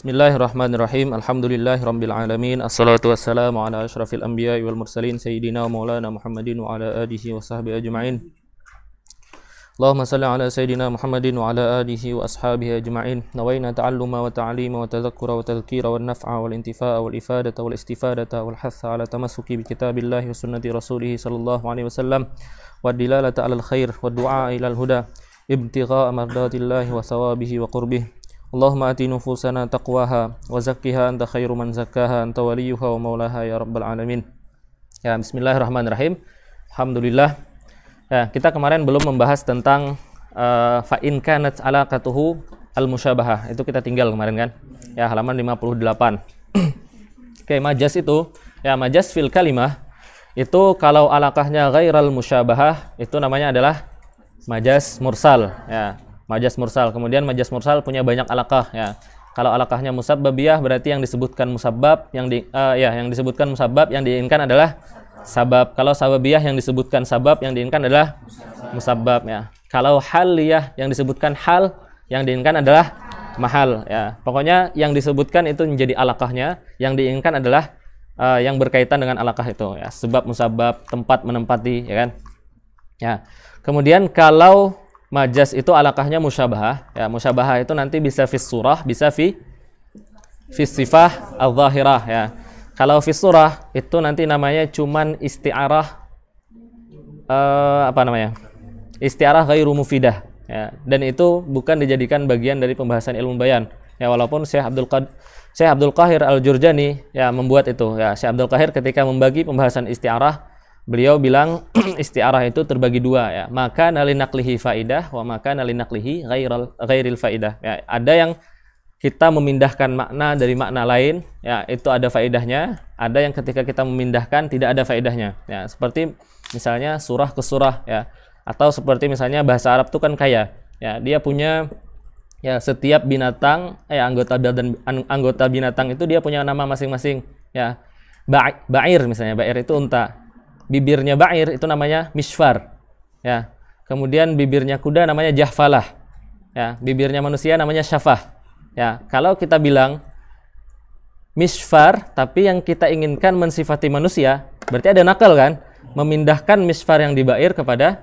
Bismillahirrahmanirrahim. Alhamdulillahirabbil alamin. Assalatu wassalamu ala asyrafil anbiya'i wal mursalin sayyidina maulana Muhammadin wa ala alihi wa sahbihi ajma'in. Allahumma salli ala sayyidina Muhammadin wa ala alihi wa ashabihi ajma'in. Nawaina ta'alluma wa ta'lima wa tadhakkura wa tadhkira wa naf'a wal intifa'a wal ifadata wal istifadata wal hatha ala tamassuki bi kitabillahi wa sunnati rasulih sallallahu alaihi wasallam wa dilalata alal khair wa du'a ilal huda ibtigha'a mardatillahi wa thawabihi wa qurbih. Allahumma ati nufusana taqwaha wa zakkiha anta khairu man zakkaha anta waliyuha wa maulaha ya rabbal alamin. Ya, bismillahirrahmanirrahim. Alhamdulillah. Ya, kita kemarin belum membahas tentang fa in kanat alaqatuhu al-musyabahah. Itu kita tinggal kemarin kan? Ya, halaman 58. Oke, majaz itu, ya majaz fil kalimah itu kalau alaqahnya ghairal musyabahah itu namanya adalah majaz mursal, ya. Majaz mursal. Kemudian majaz mursal punya banyak alaqah, ya. Kalau alaqahnya musabbabiyah berarti yang disebutkan musabbab yang disebutkan musabbab yang diinginkan adalah sabab. Kalau sababiyah yang disebutkan sabab yang diinginkan adalah musabbab, ya. Kalau haliyah yang disebutkan hal yang diinginkan adalah mahal, ya. Pokoknya yang disebutkan itu menjadi alaqahnya, yang diinginkan adalah yang berkaitan dengan alaqah itu, ya. Sebab, musabbab, tempat, menempati, ya kan? Ya. Kemudian kalau majaz itu alaqahnya musyabahah, ya. Musyabahah itu nanti bisa fi surah, bisa fi sifah al-zahirah, ya. Kalau fi surah itu nanti namanya cuman isti'arah isti'arah ghairu mufidah, ya. Dan itu bukan dijadikan bagian dari pembahasan ilmu bayan, ya, walaupun Syekh Abdul Qahir Al-Jurjani ya membuat itu, ya. Syekh Abdul Qahir ketika membagi pembahasan isti'arah, beliau bilang isti'arah itu terbagi dua, ya. Maka nalinaklihi faidah wa maka nalinaklihi ghairil faidah, ya. Ada yang kita memindahkan makna dari makna lain, ya, itu ada faedahnya. Ada yang ketika kita memindahkan tidak ada faedahnya, ya. Seperti misalnya surah ke surah, ya. Atau seperti misalnya bahasa Arab itu kan kaya, ya. Dia punya, ya, setiap binatang, anggota binatang itu dia punya nama masing-masing, ya. Ba'ir misalnya, ba'ir itu unta. Bibirnya ba'ir itu namanya misfar, ya. Kemudian bibirnya kuda namanya jahfalah, ya. Bibirnya manusia namanya syafah, ya. Kalau kita bilang misfar tapi yang kita inginkan mensifati manusia, berarti ada nakal kan? Memindahkan misfar yang di ba'ir kepada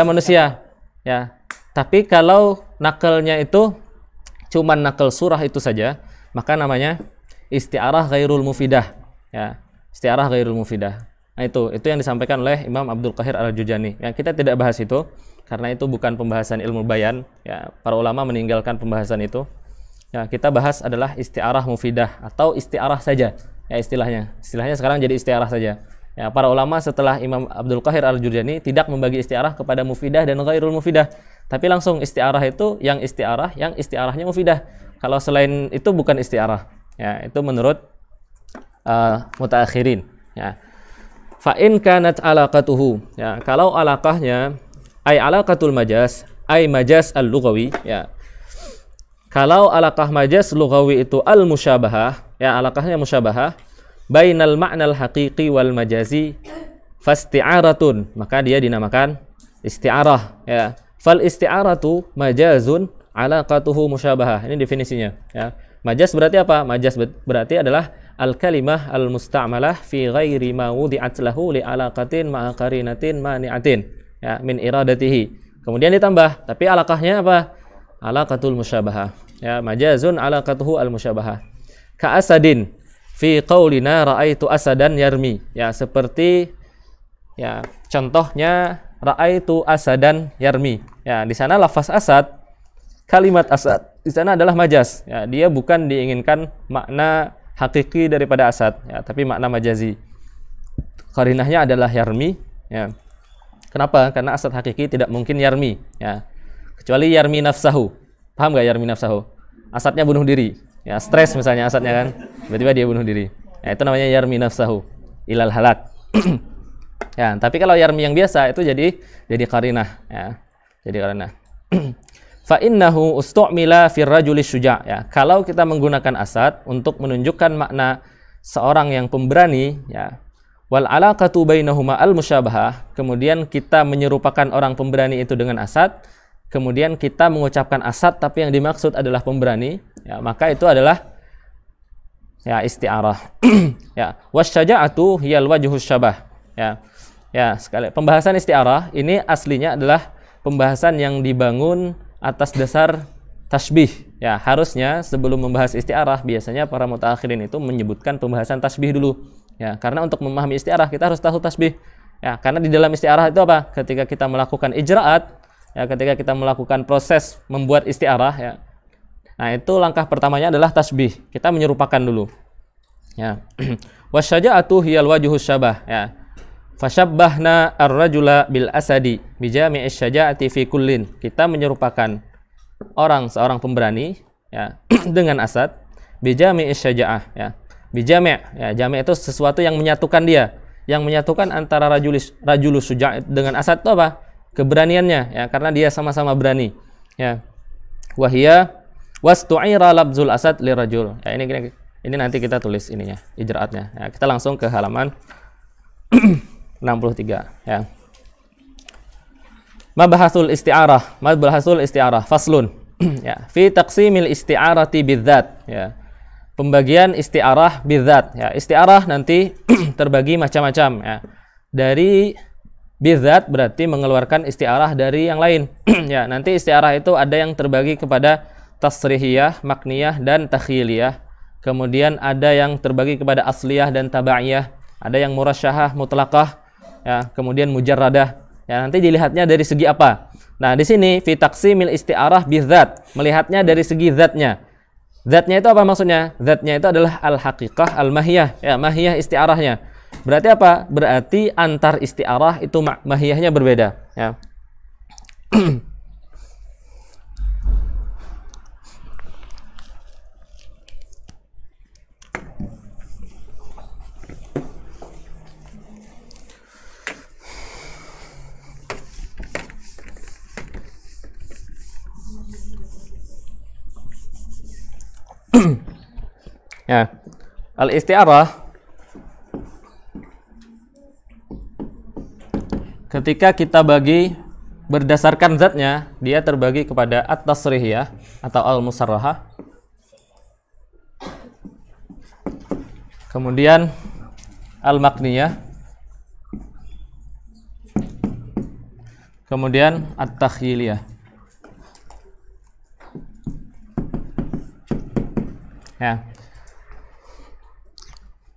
manusia, ya. Tapi kalau nakalnya itu cuman nakal surah itu saja, maka namanya isti'arah ghairul mufidah, ya. Isti'arah ghairul mufidah. Nah, itu yang disampaikan oleh Imam Abdul Qahir Al-Jurjani. Ya, kita tidak bahas itu karena itu bukan pembahasan ilmu bayan, ya. Para ulama meninggalkan pembahasan itu. Ya, kita bahas adalah isti'arah mufidah atau isti'arah saja. Ya, istilahnya sekarang jadi isti'arah saja. Ya, para ulama setelah Imam Abdul Qahir Al-Jurjani tidak membagi isti'arah kepada mufidah dan ghairul mufidah, tapi langsung isti'arah itu yang isti'arahnya mufidah. Kalau selain itu bukan isti'arah. Ya, itu menurut mutaakhirin, ya. Fa in kanat alaqatuhu, ya, kalau alaqahnya ay alaqatul majaz ay majaz al-lughawi, ya. Kalau alaqah majaz lughawi itu al-musyabahah, ya, alaqahnya musyabahah bainal ma'nal haqiqi wal majazi fasti'aratun, maka dia dinamakan isti'arah, ya. Fal isti'aratu majazun alaqatuhu musyabahah. Ini definisinya, ya. Majaz berarti apa? Majaz berarti adalah al-kalimah al-musta'malah fi ghairi ma wudi'at lahu li alaqatin ma'a qarinatin mani'atin, ya, min iradatihi. Kemudian ditambah, tapi alaqahnya apa? Alaqatul musyabahah, ya, majazun alaqatuhu al-musyabahah. Ka asadin fi qaulina ra'aitu asadan yarmi, ya, seperti, ya, contohnya ra'aitu asadan yarmi, ya. Di sana lafaz asad, kalimat asad di sana adalah majaz, ya. Dia bukan diinginkan makna hakiki daripada asad, ya, tapi makna majazi. Qarinahnya adalah yarmi, ya. Kenapa? Karena asad hakiki tidak mungkin yarmi, ya. Kecuali yarmi nafsahu. Paham nggak yarmi nafsahu? Asadnya bunuh diri, ya, stres misalnya asadnya kan, tiba-tiba dia bunuh diri. Ya, itu namanya yarmi nafsahu ilal halak. Ya, tapi kalau yarmi yang biasa itu jadi qarinah, ya. Jadi qarinah. Fa innahu ustu'mila fir rajulis syuja', ya. Kalau kita menggunakan asad untuk menunjukkan makna seorang yang pemberani, ya. Wal alaqatu bainahuma al musyabahah, kemudian kita menyerupakan orang pemberani itu dengan asad, kemudian kita mengucapkan asad tapi yang dimaksud adalah pemberani, ya, maka itu adalah ya isti'arah. Ya, wasyaja'atu hiyal wajhus syabah. Ya. Ya, sekali pembahasan isti'arah ini aslinya adalah pembahasan yang dibangun atas dasar tasbih. Ya, harusnya sebelum membahas isti'arah biasanya para mutaakhirin itu menyebutkan pembahasan tasbih dulu. Ya, karena untuk memahami isti'arah kita harus tahu tasbih. Ya, karena di dalam isti'arah itu apa? Ketika kita melakukan ijra'at, ya, ketika kita melakukan proses membuat isti'arah, ya. Nah, itu langkah pertamanya adalah tasbih. Kita menyerupakan dulu. Ya. Wasyaja'atu hiyal wajhus syabah, ya. Fasyabbahna ar-rajula bil asadi bi jami'is syaja'ati fi kullin. Kita menyerupakan seorang pemberani, ya, dengan asad bi jami'is syaja'ah, ya. Bi jami', ya, jami' itu sesuatu yang menyatukan dia. Yang menyatukan antara rajulus syuja' dengan asad itu apa? Keberaniannya, ya, karena dia sama-sama berani, ya. Wahia wastu'ira labzul asad lirajul. Ya, ini nanti kita tulis ininya, ijra'atnya. Ya, kita langsung ke halaman 63, ya. Mabahasul isti'arah faslun. Ya, fi taqsimil isti'arati bidzat, ya. Pembagian isti'arah bidzat, ya. Isti'arah nanti terbagi macam-macam, ya. Dari bidzat berarti mengeluarkan isti'arah dari yang lain. Ya, nanti isti'arah itu ada yang terbagi kepada tasrihiyah, makniyah, dan takhiliyah. Kemudian ada yang terbagi kepada asliyah dan tabaiyah. Ada yang murasyahah, mutlaqah, ya. Kemudian mujarradah. Ya, nanti dilihatnya dari segi apa. Nah, di sini fi taqsimil isti'arah bidzat, melihatnya dari segi zatnya. Zatnya itu apa maksudnya? Zatnya itu adalah al-haqiqah, al-mahiyah, ya, mahiyah isti'arahnya. Berarti apa? Berarti antar isti'arah itu mahiyahnya berbeda, ya. Ya, al-isti'arah ketika kita bagi berdasarkan zatnya, dia terbagi kepada at-tasrihiyah atau al-musarrahah. Kemudian al-makniyah. Kemudian at-takhyiliyah. Ya.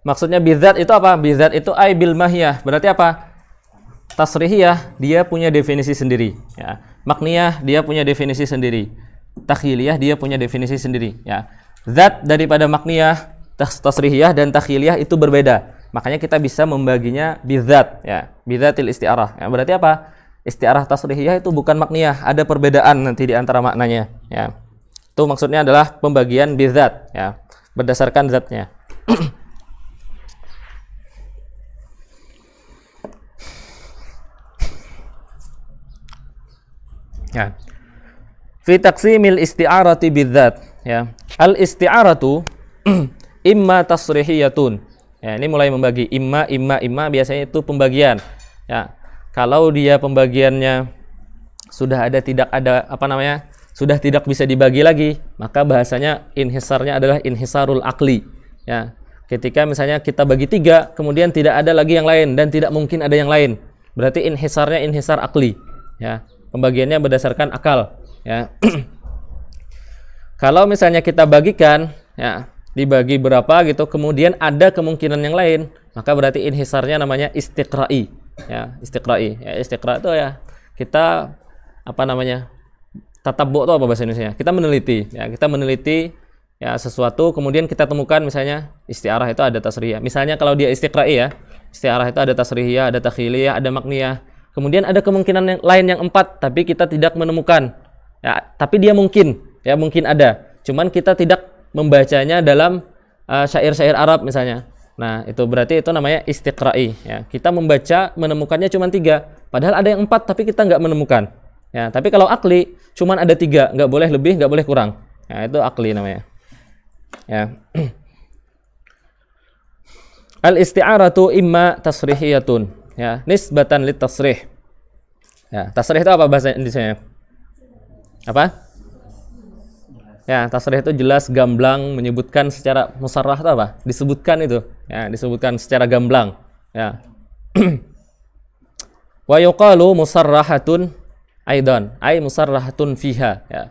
Maksudnya bidzat itu apa? Bidzat itu ai bil mahiyah. Berarti apa? Tasrihiyah dia punya definisi sendiri, ya. Makniyah dia punya definisi sendiri. Takhiliyah dia punya definisi sendiri, ya. Zat daripada makniyah, tasrihiyah dan takhiliyah itu berbeda. Makanya kita bisa membaginya bidzat, ya. Bidzatil isti'arah. Ya, berarti apa? Isti'arah tasrihiyah itu bukan makniyah, ada perbedaan nanti di antara maknanya, ya. Itu maksudnya adalah pembagian bidzat, ya, berdasarkan zatnya. Ya. Fi taqsimil isti'arati bidzat, ya. Al isti'aratu imma tasrihiyatun. Ya, ini mulai membagi imma biasanya itu pembagian. Ya. Kalau dia pembagiannya sudah sudah tidak bisa dibagi lagi, maka bahasanya inhisarnya adalah inhisarul aqli, ya. Ketika misalnya kita bagi 3, kemudian tidak ada lagi yang lain dan tidak mungkin ada yang lain, berarti inhisarnya inhisar aqli, ya. Pembagiannya berdasarkan akal, ya. Kalau misalnya kita bagikan, ya, dibagi berapa gitu, kemudian ada kemungkinan yang lain, maka berarti inhisarnya namanya istiqra'i, ya, istiqra'i. Ya, istiqra' itu ya kita tatabbu' itu apa bahasa Indonesia? Kita meneliti, ya, kita meneliti ya sesuatu, kemudian kita temukan misalnya isti'arah itu ada tasrihiyah. Misalnya kalau dia istiqra'i, ya, isti'arah itu ada tasrihiyah, ada takhiliyah, ada makniyah. Kemudian ada kemungkinan yang lain yang 4, tapi kita tidak menemukan. Ya, tapi dia mungkin, ya, mungkin ada. Cuman kita tidak membacanya dalam syair-syair Arab misalnya. Nah, itu berarti itu namanya istiqra'i, ya. Kita menemukannya cuma 3, padahal ada yang 4 tapi kita nggak menemukan. Ya, tapi kalau akli cuma ada 3, nggak boleh lebih, nggak boleh kurang. Ya, itu akli namanya. Ya. Al isti'aratu imma tasrihiyatun. Ya, nisbatan lit tasrih. Ya, tasrih itu apa bahasa Indonesia? Apa? Ya, tasrih itu jelas, gamblang, menyebutkan secara musarrah itu apa? Disebutkan itu. Ya, disebutkan secara gamblang. Ya. Wa yuqalu musarrahatun aidan, ay musarrahatun fiha, ya.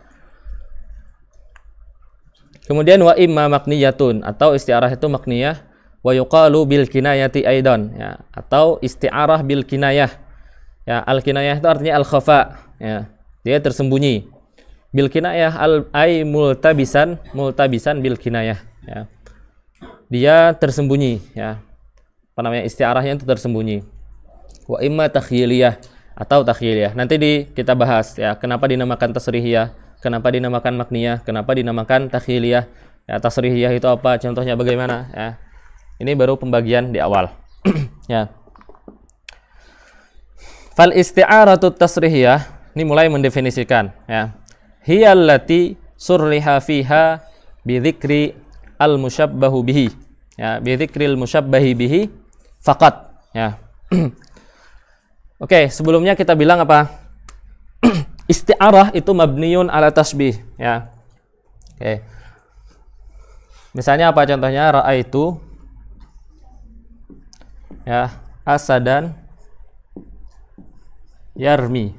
Kemudian wa imma makniyatun, atau isti'arah itu makniyah, wa yuqalu bil kinayati aidan, ya, atau isti'arah bil kinayah. Ya, al kinayah itu artinya al khafa, ya. Dia tersembunyi. Bil kinayah ay multabisan bil kinayah, ya. Dia tersembunyi, ya. Apa namanya, isti'arahnya itu tersembunyi. Wa imma takhyiliyah, atau takhyiliyah. Nanti kita bahas, ya, kenapa dinamakan tasrihiyah, kenapa dinamakan makniyah, kenapa dinamakan takhyiliyah. Ya, tasrihiyah itu apa? Contohnya bagaimana, ya. Ini baru pembagian di awal. Ya. Fal isti'aratu tasrihiyah, ini mulai mendefinisikan, ya. Hiya allati surriha fiha bi dzikri al musyabbahu bihi. Ya, bi dzikril musyabbahi bihi faqat, ya. Oke, sebelumnya kita bilang apa? Isti'arah itu mabniun ala tasbih, ya. Oke. Misalnya apa contohnya? Ra'aitu, ya, asadan yarmi.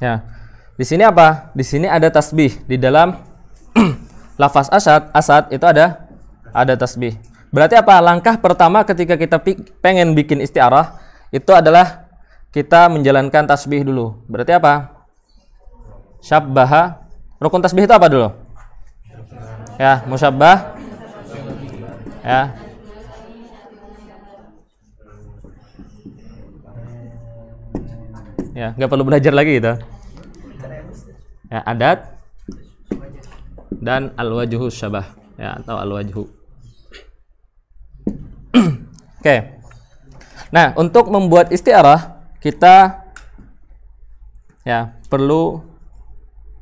Ya. Di sini apa? Di sini ada tasbih di dalam lafaz asad itu ada tasbih. Berarti apa? Langkah pertama ketika kita pengen bikin isti'arah itu adalah kita menjalankan tasbih dulu. Berarti apa? Syabbaha. Rukun tasbih itu apa dulu? Ya, musyabbah. Ya. Ya, nggak perlu belajar lagi itu. Ya, adat dan al-wajhu syabah, ya, atau al-wajhu. Oke. Nah, untuk membuat isti'arah kita, ya, perlu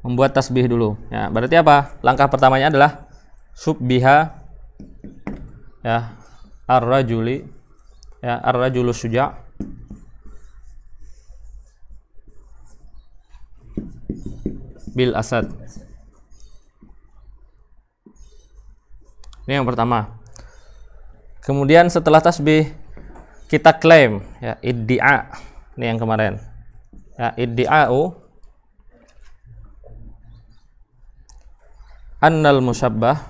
membuat tasbih dulu. Ya, berarti apa? Langkah pertamanya adalah subbiha, ya, ar-rajuli, ya, ar-rajulu syuja', bil asad. Ini yang pertama. Kemudian setelah tasbih kita klaim, ya, iddia. Ini yang kemarin. Ya, iddia'u annal musyabbah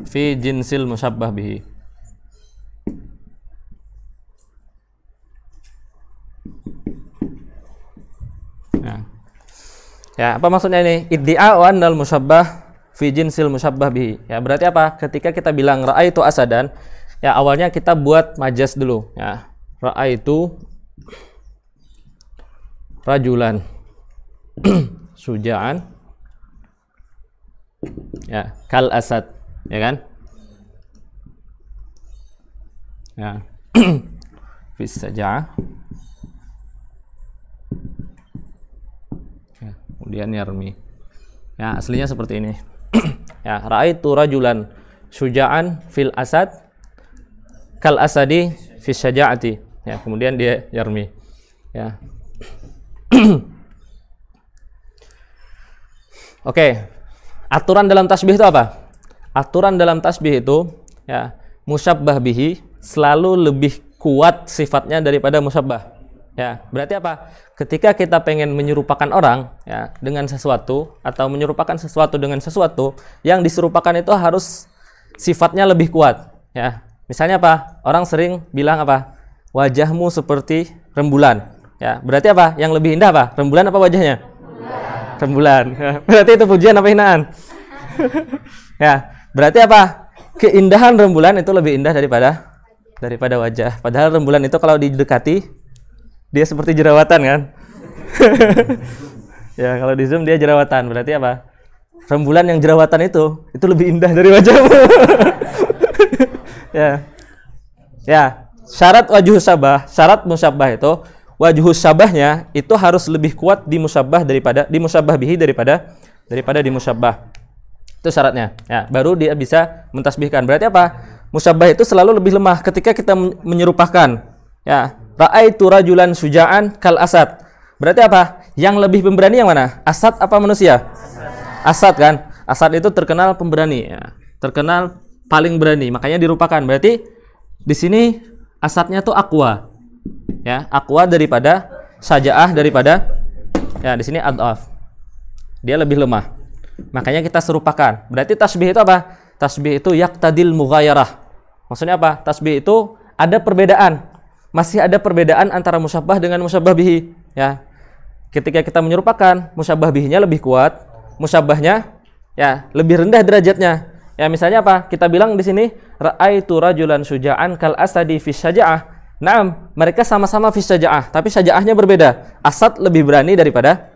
fi jinsil musyabbah bihi. Ya, apa maksudnya ini? Iddi'a'u annal musyabbah fi jinsil musyabbah bihi. Ya, berarti apa? Ketika kita bilang ra'aitu asadan, ya, awalnya kita buat majas dulu, ya. Ra'aitu rajulan syuja'an, ya, kal asad, ya kan? Ya. Fi saja'ah. Kemudian yarmi. Ya, aslinya seperti ini. Ya, ra'aitu rajulan syuja'an fil asad kal asadi fi syaja'ati. Ya, kemudian dia yarmi. Ya. Oke. Aturan dalam tasbih itu apa? Aturan dalam tasbih itu, ya, musyabbah bihi selalu lebih kuat sifatnya daripada musyabbah. Ya, berarti apa? Ketika kita pengen menyerupakan orang, ya, dengan sesuatu atau menyerupakan sesuatu dengan sesuatu, yang diserupakan itu harus sifatnya lebih kuat, ya. Misalnya apa? Orang sering bilang apa? Wajahmu seperti rembulan. Ya, berarti apa? Yang lebih indah apa? Rembulan apa wajahnya? Rembulan. Ya, berarti itu pujian apa hinaan? Ya, berarti apa? Keindahan rembulan itu lebih indah daripada wajah. Padahal rembulan itu kalau didekati dia seperti jerawatan, kan? Ya, kalau di zoom dia jerawatan. Berarti apa? Rembulan yang jerawatan itu lebih indah dari wajahmu. Ya. Ya, syarat wajhu syabah, syarat musyabbah itu wajhu syabahnya itu harus lebih kuat di musyabbah daripada di musyabbah bihi daripada di musyabbah. Itu syaratnya. Ya, baru dia bisa mentasbihkan. Berarti apa? Musyabbah itu selalu lebih lemah ketika kita menyerupakan. Ya, ra'aitu rajulan syuja'an kal asad. Berarti apa? Yang lebih pemberani yang mana? Asad apa manusia? Asad kan? Asad itu terkenal pemberani, ya. Terkenal paling berani, makanya dirupakan. Berarti di sini asadnya tuh aqwa. Ya, aqwa daripada syaja'ah, daripada ya di sini adhaf. Dia lebih lemah. Makanya kita serupakan. Berarti tasbih itu apa? Tasbih itu yaqtadil mughayarah. Maksudnya apa? Tasbih itu ada perbedaan. Masih ada perbedaan antara musyabbah dengan musyabbah bihi, ya. Ketika kita menyerupakan, musyabbah bihinya lebih kuat, musyabbahnya ya lebih rendah derajatnya. Ya, misalnya apa? Kita bilang di sini ra'aitu rajulan syuja'an kal asadi fi syaja'ah. Naam, mereka sama-sama fi syaja'ah, tapi syaja'ahnya berbeda. Asad lebih berani daripada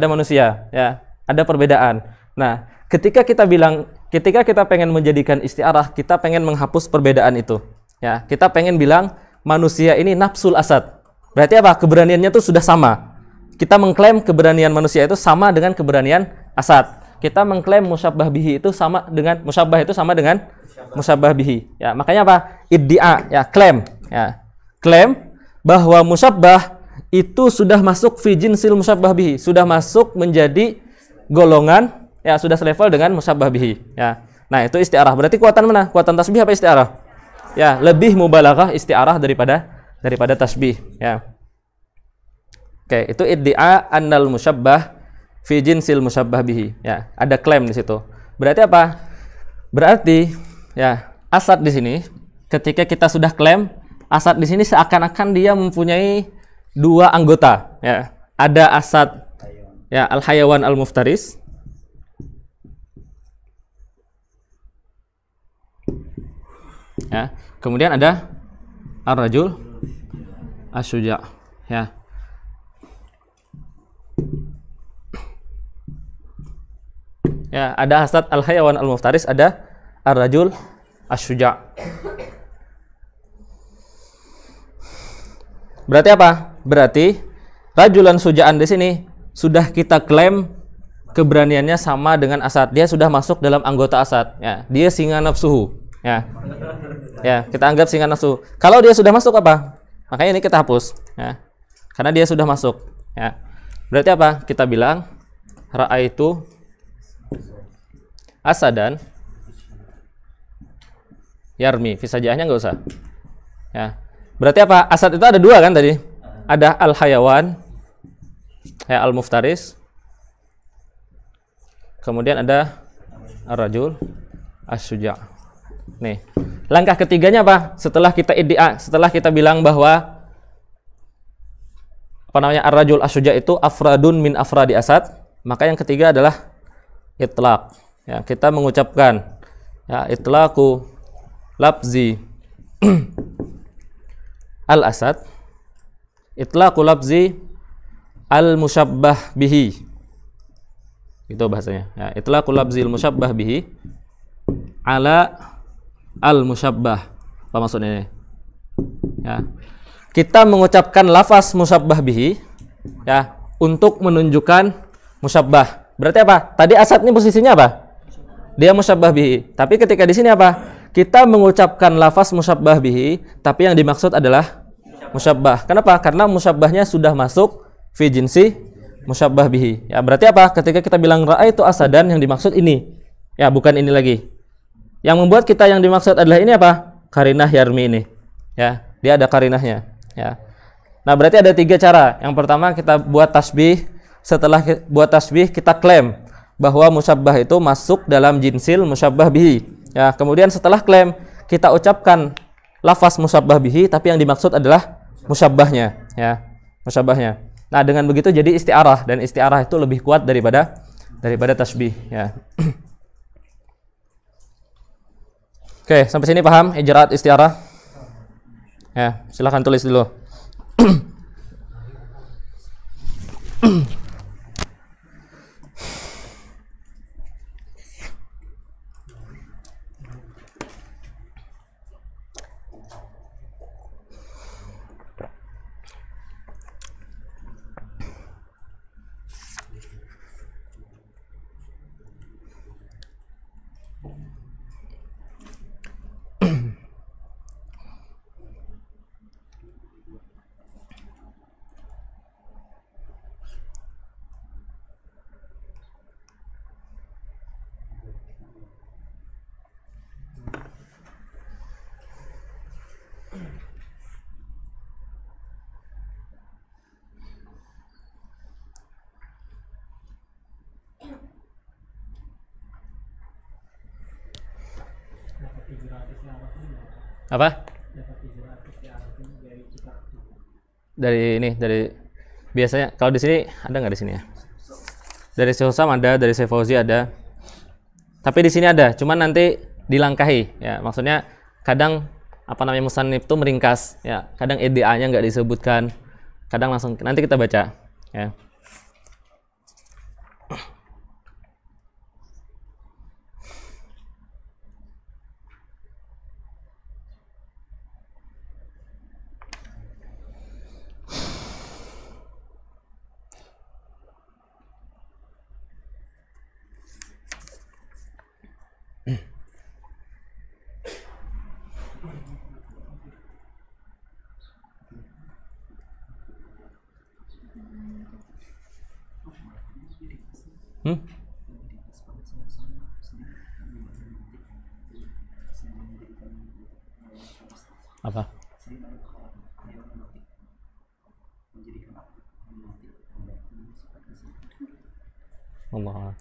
manusia, ya. Ada perbedaan. Nah, ketika kita pengen menjadikan isti'arah, kita pengen menghapus perbedaan itu. Ya, kita pengen bilang manusia ini nafsul asad. Berarti apa? Keberaniannya itu sudah sama. Kita mengklaim keberanian manusia itu sama dengan keberanian asad. Kita mengklaim musyabbah bihi itu sama dengan musyabbah bihi. Ya, makanya apa? Iddia, ya, klaim, ya. Klaim bahwa musyabbah itu sudah masuk fi jinsil musyabbah bihi, sudah masuk menjadi golongan, ya, sudah selevel dengan musyabbah bihi, ya. Nah, itu isti'arah. Berarti kuatan mana? Kuatan tasbih apa isti'arah? Ya, lebih mubalaghah isti'arah daripada tasbih, ya. Oke, itu iddia annal musyabbah fi jinsil musyabbah bihi, ya. Ada klaim di situ. Berarti apa? Berarti ya, asad di sini ketika kita sudah klaim, asad di sini seakan-akan dia mempunyai dua anggota, ya. Ada asad, ya, al-hayawan al-muftaris. Ya, kemudian ada ar-rajul asy-syuja', ya. Ya, ada asad al-hayawan al-muftaris, ada ar-rajul asy-syuja'. Berarti apa? Berarti rajulan syuja'an di sini sudah kita klaim keberaniannya sama dengan asad. Dia sudah masuk dalam anggota asad, ya. Dia singa nafsuhu, ya. Ya, kita anggap singa nafsu. Kalau dia sudah masuk apa? Makanya ini kita hapus, ya. Karena dia sudah masuk, ya. Berarti apa? Kita bilang ra'aitu asadan yarmi. Fisajahnya enggak usah. Ya. Berarti apa? Asad itu ada dua kan tadi? Ada al-hayawan, ya, al-muftaris. Kemudian ada ar-rajul asy-syuja'. Nih. Langkah ketiganya apa? Setelah kita iddia, setelah kita bilang bahwa apa namanya, ar-rajul asy-syuja' itu afradun min afradi asad, maka yang ketiga adalah itlaq. Ya, kita mengucapkan, ya, itlaqu lafzi al-asad, itlaqu lafzi al-musyabbah bihi. Itu bahasanya. Ya, itlaqu lafzi al-musyabbah bihi ala al-musyabbah. Apa maksudnya ini? Ya. Kita mengucapkan lafaz musyabbah bihi, ya, untuk menunjukkan musyabbah. Berarti apa? Tadi asad ini posisinya apa? Dia musyabbah bihi. Tapi ketika di sini apa? Kita mengucapkan lafaz musyabbah bihi, tapi yang dimaksud adalah musyabbah. Kenapa? Karena musyabbahnya sudah masuk fi jinsi musyabbah bihi. Ya, berarti apa? Ketika kita bilang ra'aitu asadan, yang dimaksud ini. Ya, bukan ini lagi. Yang membuat kita yang dimaksud adalah ini apa? Qarinah yarmi ini. Ya, dia ada qarinahnya, ya. Nah, berarti ada tiga cara. Yang pertama kita buat tasbih. Setelah buat tasbih kita klaim bahwa musyabbah itu masuk dalam jinsil musyabbah bihi. Ya, kemudian setelah klaim kita ucapkan lafaz musyabbah bihi, tapi yang dimaksud adalah musyabbahnya, ya. Musyabbahnya. Nah, dengan begitu jadi isti'arah, dan isti'arah itu lebih kuat daripada tasbih, ya. Oke, sampai sini paham ijraat isti'arah? Ya, silakan tulis dulu. Apa? Dari ini, dari biasanya kalau di sini ada nggak di sini ya? Dari Syekh Husam ada, dari Syekh Fauzi ada. Tapi di sini ada, cuman nanti dilangkahi ya. Maksudnya kadang apa namanya musannif itu meringkas ya. Kadang EDA-nya nggak disebutkan. Kadang langsung nanti kita baca ya. Apa? Allah.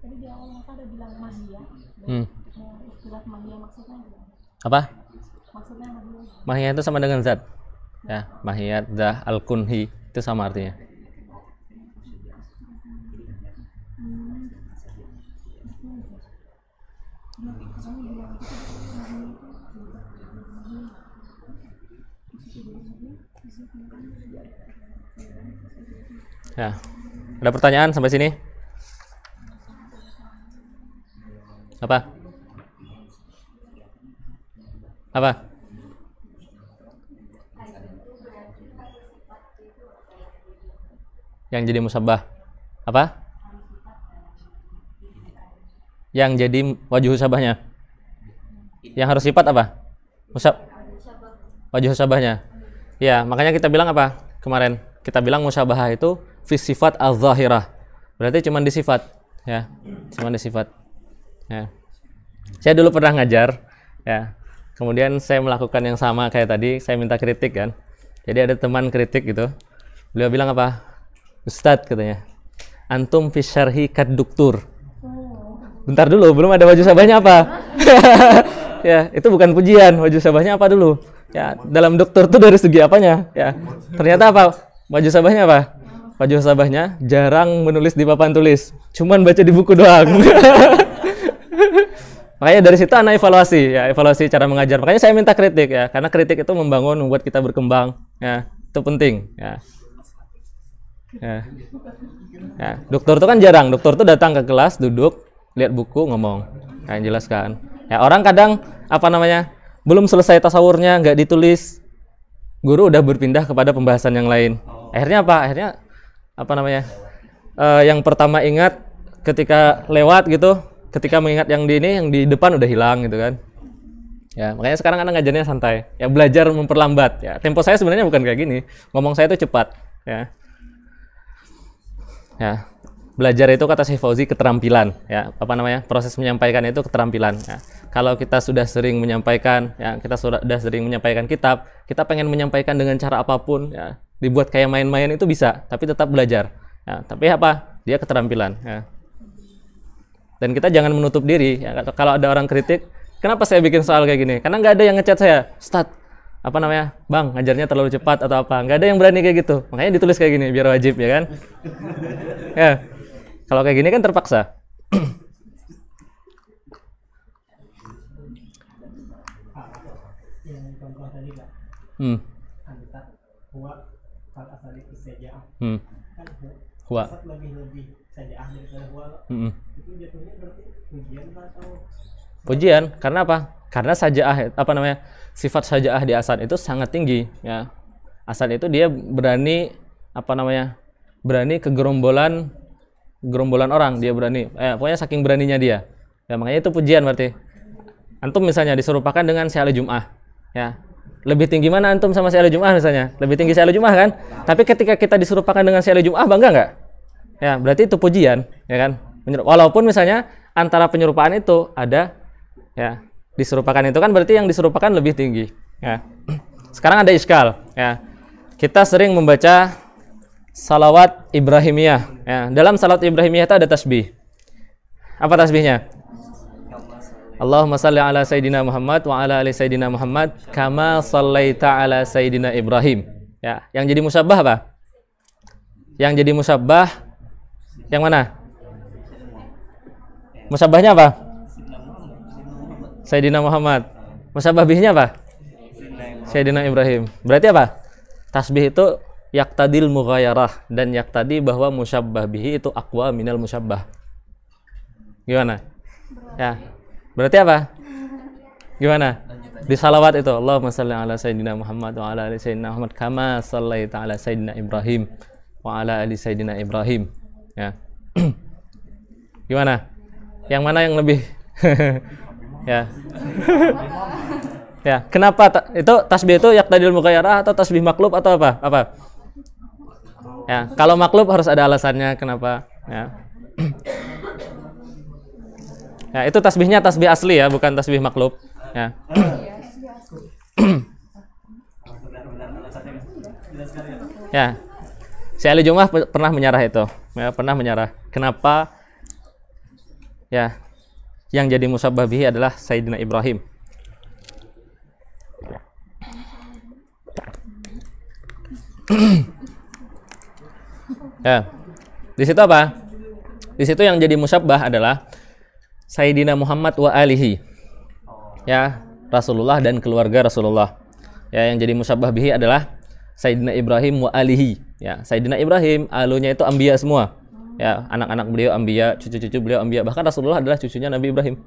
Tadi di awal ada bilang mahiyah. Istilah mahiyah maksudnya Apa? Maksudnya mahiyah. Mahiyah itu sama dengan zat. Ya, mahiyat, zah, al-kunhi itu sama artinya. Ya. Ada pertanyaan sampai sini? Apa? Apa? Yang jadi musabbah. Apa? Yang jadi wajhu sabahnya. Yang harus sifat apa? Wajhu sabahnya. Ya, makanya kita bilang apa? Kemarin kita bilang musyabahah itu fi sifat al-zahirah. Berarti cuma di sifat, ya. Cuma di sifat. Ya. Saya dulu pernah ngajar, ya. Kemudian saya melakukan yang sama kayak tadi, saya minta kritik kan. Jadi ada teman kritik gitu. Beliau bilang apa? Ustadz katanya, antum fi syarhi kaduktur. Bentar dulu, belum ada wajhu sabahnya apa? Ya, itu bukan pujian. Wajhu sabahnya apa dulu? Ya, dalam dokter tuh dari segi apanya? Ya, ternyata apa? Wajhu sabahnya apa? Wajhu sabahnya jarang menulis di papan tulis, cuman baca di buku doang. Makanya dari situ anak evaluasi, ya, evaluasi cara mengajar. Makanya saya minta kritik ya, karena kritik itu membangun, membuat kita berkembang. Ya, itu penting. Ya. Ya. Ya. Dokter itu kan jarang. Dokter itu datang ke kelas, duduk, lihat buku, ngomong, kayak jelaskan. Ya, orang kadang apa namanya belum selesai tasawurnya, nggak ditulis, guru udah berpindah kepada pembahasan yang lain. Akhirnya apa? Akhirnya apa namanya? Yang pertama ingat ketika lewat gitu, ketika mengingat yang di ini, yang di depan udah hilang gitu kan. Ya, makanya sekarang anak ngajarnya santai. Ya, belajar memperlambat. Ya, tempo saya sebenarnya bukan kayak gini. Ngomong saya itu cepat. Ya. Ya. Belajar itu kata Syekh Fauzi keterampilan, ya, apa namanya, proses menyampaikan itu keterampilan. Ya. Kalau kita sudah sering menyampaikan, ya, kita sudah sering menyampaikan kitab, kita pengen menyampaikan dengan cara apapun, ya, dibuat kayak main-main itu bisa, tapi tetap belajar. Ya. Tapi apa? Dia keterampilan. Ya. Dan kita jangan menutup diri. Ya. Kalau ada orang kritik, kenapa saya bikin soal kayak gini? Karena nggak ada yang ngechat saya, Ustadz, apa namanya, Bang, ngajarnya terlalu cepat atau apa? Nggak ada yang berani kayak gitu. Makanya ditulis kayak gini biar wajib, ya kan? Ya. Kalau kayak gini kan terpaksa. Yang contoh tadi Pak, antar huwa fal asali sajaah. Kan huwa lebih sajaah daripada huwa. Itu jatuhnya berarti pujian atau pujian? Karena apa? Karena sajaah, apa namanya, sifat sajaah di asad itu sangat tinggi, ya. Asad itu dia berani, apa namanya, berani ke gerombolan orang, dia berani, pokoknya saking beraninya dia, ya, makanya itu pujian. Berarti antum misalnya diserupakan dengan si ahli Jum'ah, ya, lebih tinggi mana antum sama si ahli Jum'ah misalnya? Lebih tinggi si ahli Jum'ah kan? Tapi ketika kita diserupakan dengan si ahli Jum'ah, bangga nggak? Ya, berarti itu pujian, ya kan? Walaupun misalnya antara penyerupaan itu ada, ya, diserupakan itu kan berarti yang diserupakan lebih tinggi. Ya. Sekarang ada iskal. Ya. Kita sering membaca salawat Ibrahimiyah. Ya. Dalam salawat Ibrahimiyah itu ada tasbih. Apa tasbihnya? Allahumma salli ala Sayyidina Muhammad wa ala ali Sayyidina Muhammad kama sallaita ala Sayyidina Ibrahim. Ya. Yang jadi musabbah apa? Yang jadi musabbah yang mana? Musabbahnya apa? Sayyidina Muhammad. Musabbah bihnya apa? Sayyidina Ibrahim. Berarti apa? Tasbih itu yaktadil mughayarah, dan yaktadi bahwa musyabbah bihi itu aqwa minal musyabbah. Gimana? Ya. Berarti apa? Gimana? Di salawat itu Allahumma shalli ala Sayyidina Muhammad wa ala ali Sayyidina Muhammad kama shallaita ala Sayyidina Ibrahim wa ala ali Sayyidina Ibrahim. Ya. Gimana? Yang mana yang lebih ya. Ya, kenapa itu tasbih itu yaqtadil mughayarah atau tasbih maklub atau apa? Apa? Ya, kalau maklub harus ada alasannya kenapa, ya. Ya, itu tasbihnya tasbih asli ya, bukan tasbih maklub, ya. Ya. Si Ali Jum'ah pernah menyarah itu, ya, pernah menyarah. Kenapa? Ya, yang jadi musabbah bihi adalah Sayyidina Ibrahim. Ya, di situ apa? Di situ yang jadi musyabbah adalah Sayyidina Muhammad wa alihi. Ya, Rasulullah dan keluarga Rasulullah. Ya, yang jadi musyabbah bihi adalah Sayyidina Ibrahim wa alihi. Ya, Sayyidina Ibrahim, alunya itu anbiya semua. Ya, anak-anak beliau anbiya, cucu-cucu beliau anbiya. Bahkan Rasulullah adalah cucunya Nabi Ibrahim.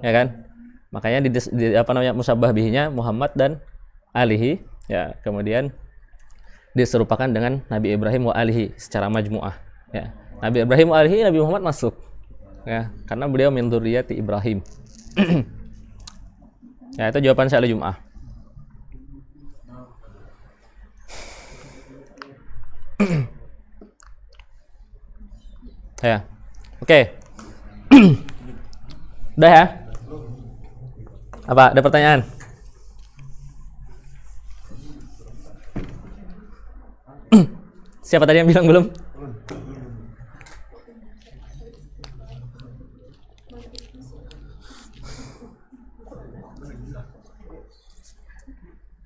Ya kan? Makanya di apa namanya musyabbah bihinya Muhammad dan alihi. Ya, kemudian diserupakan dengan Nabi Ibrahim wa alihi secara majmu'ah. Ya. Nabi Ibrahim wa alihi, Nabi Muhammad masuk. Ya, karena beliau min dzurriyyati Ibrahim. Ya, itu jawaban saya Jum'ah. Ya. Oke. Udah ya? Apa? Ada pertanyaan? Siapa tadi yang bilang belum?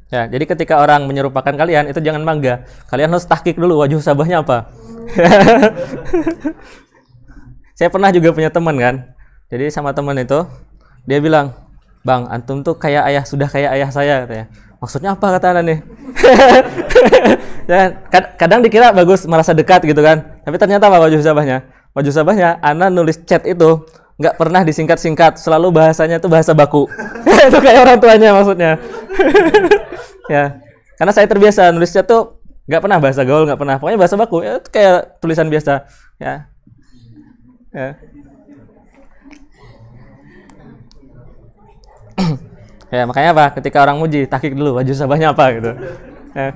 Ya, jadi ketika orang menyerupakan kalian itu jangan bangga. Kalian harus tahqiq dulu wajh sabahnya apa. Saya pernah juga punya teman kan. Jadi sama teman itu dia bilang, "Bang, antum tuh kayak ayah, sudah kayak ayah saya," katanya. Maksudnya apa kata Anda nih? Ya, kadang dikira bagus merasa dekat gitu kan. Tapi ternyata apa wajh sabahnya? Wajh sabahnya Anda nulis chat itu nggak pernah disingkat-singkat, selalu bahasanya tuh bahasa baku. Itu kayak orang tuanya maksudnya. Ya, karena saya terbiasa nulis chat tuh nggak pernah bahasa gaul, nggak pernah. Pokoknya bahasa baku. Ya, itu kayak tulisan biasa. Ya. Ya. Ya, makanya apa? Ketika orang muji, tahqiq dulu wajh sabahnya apa gitu. Ya.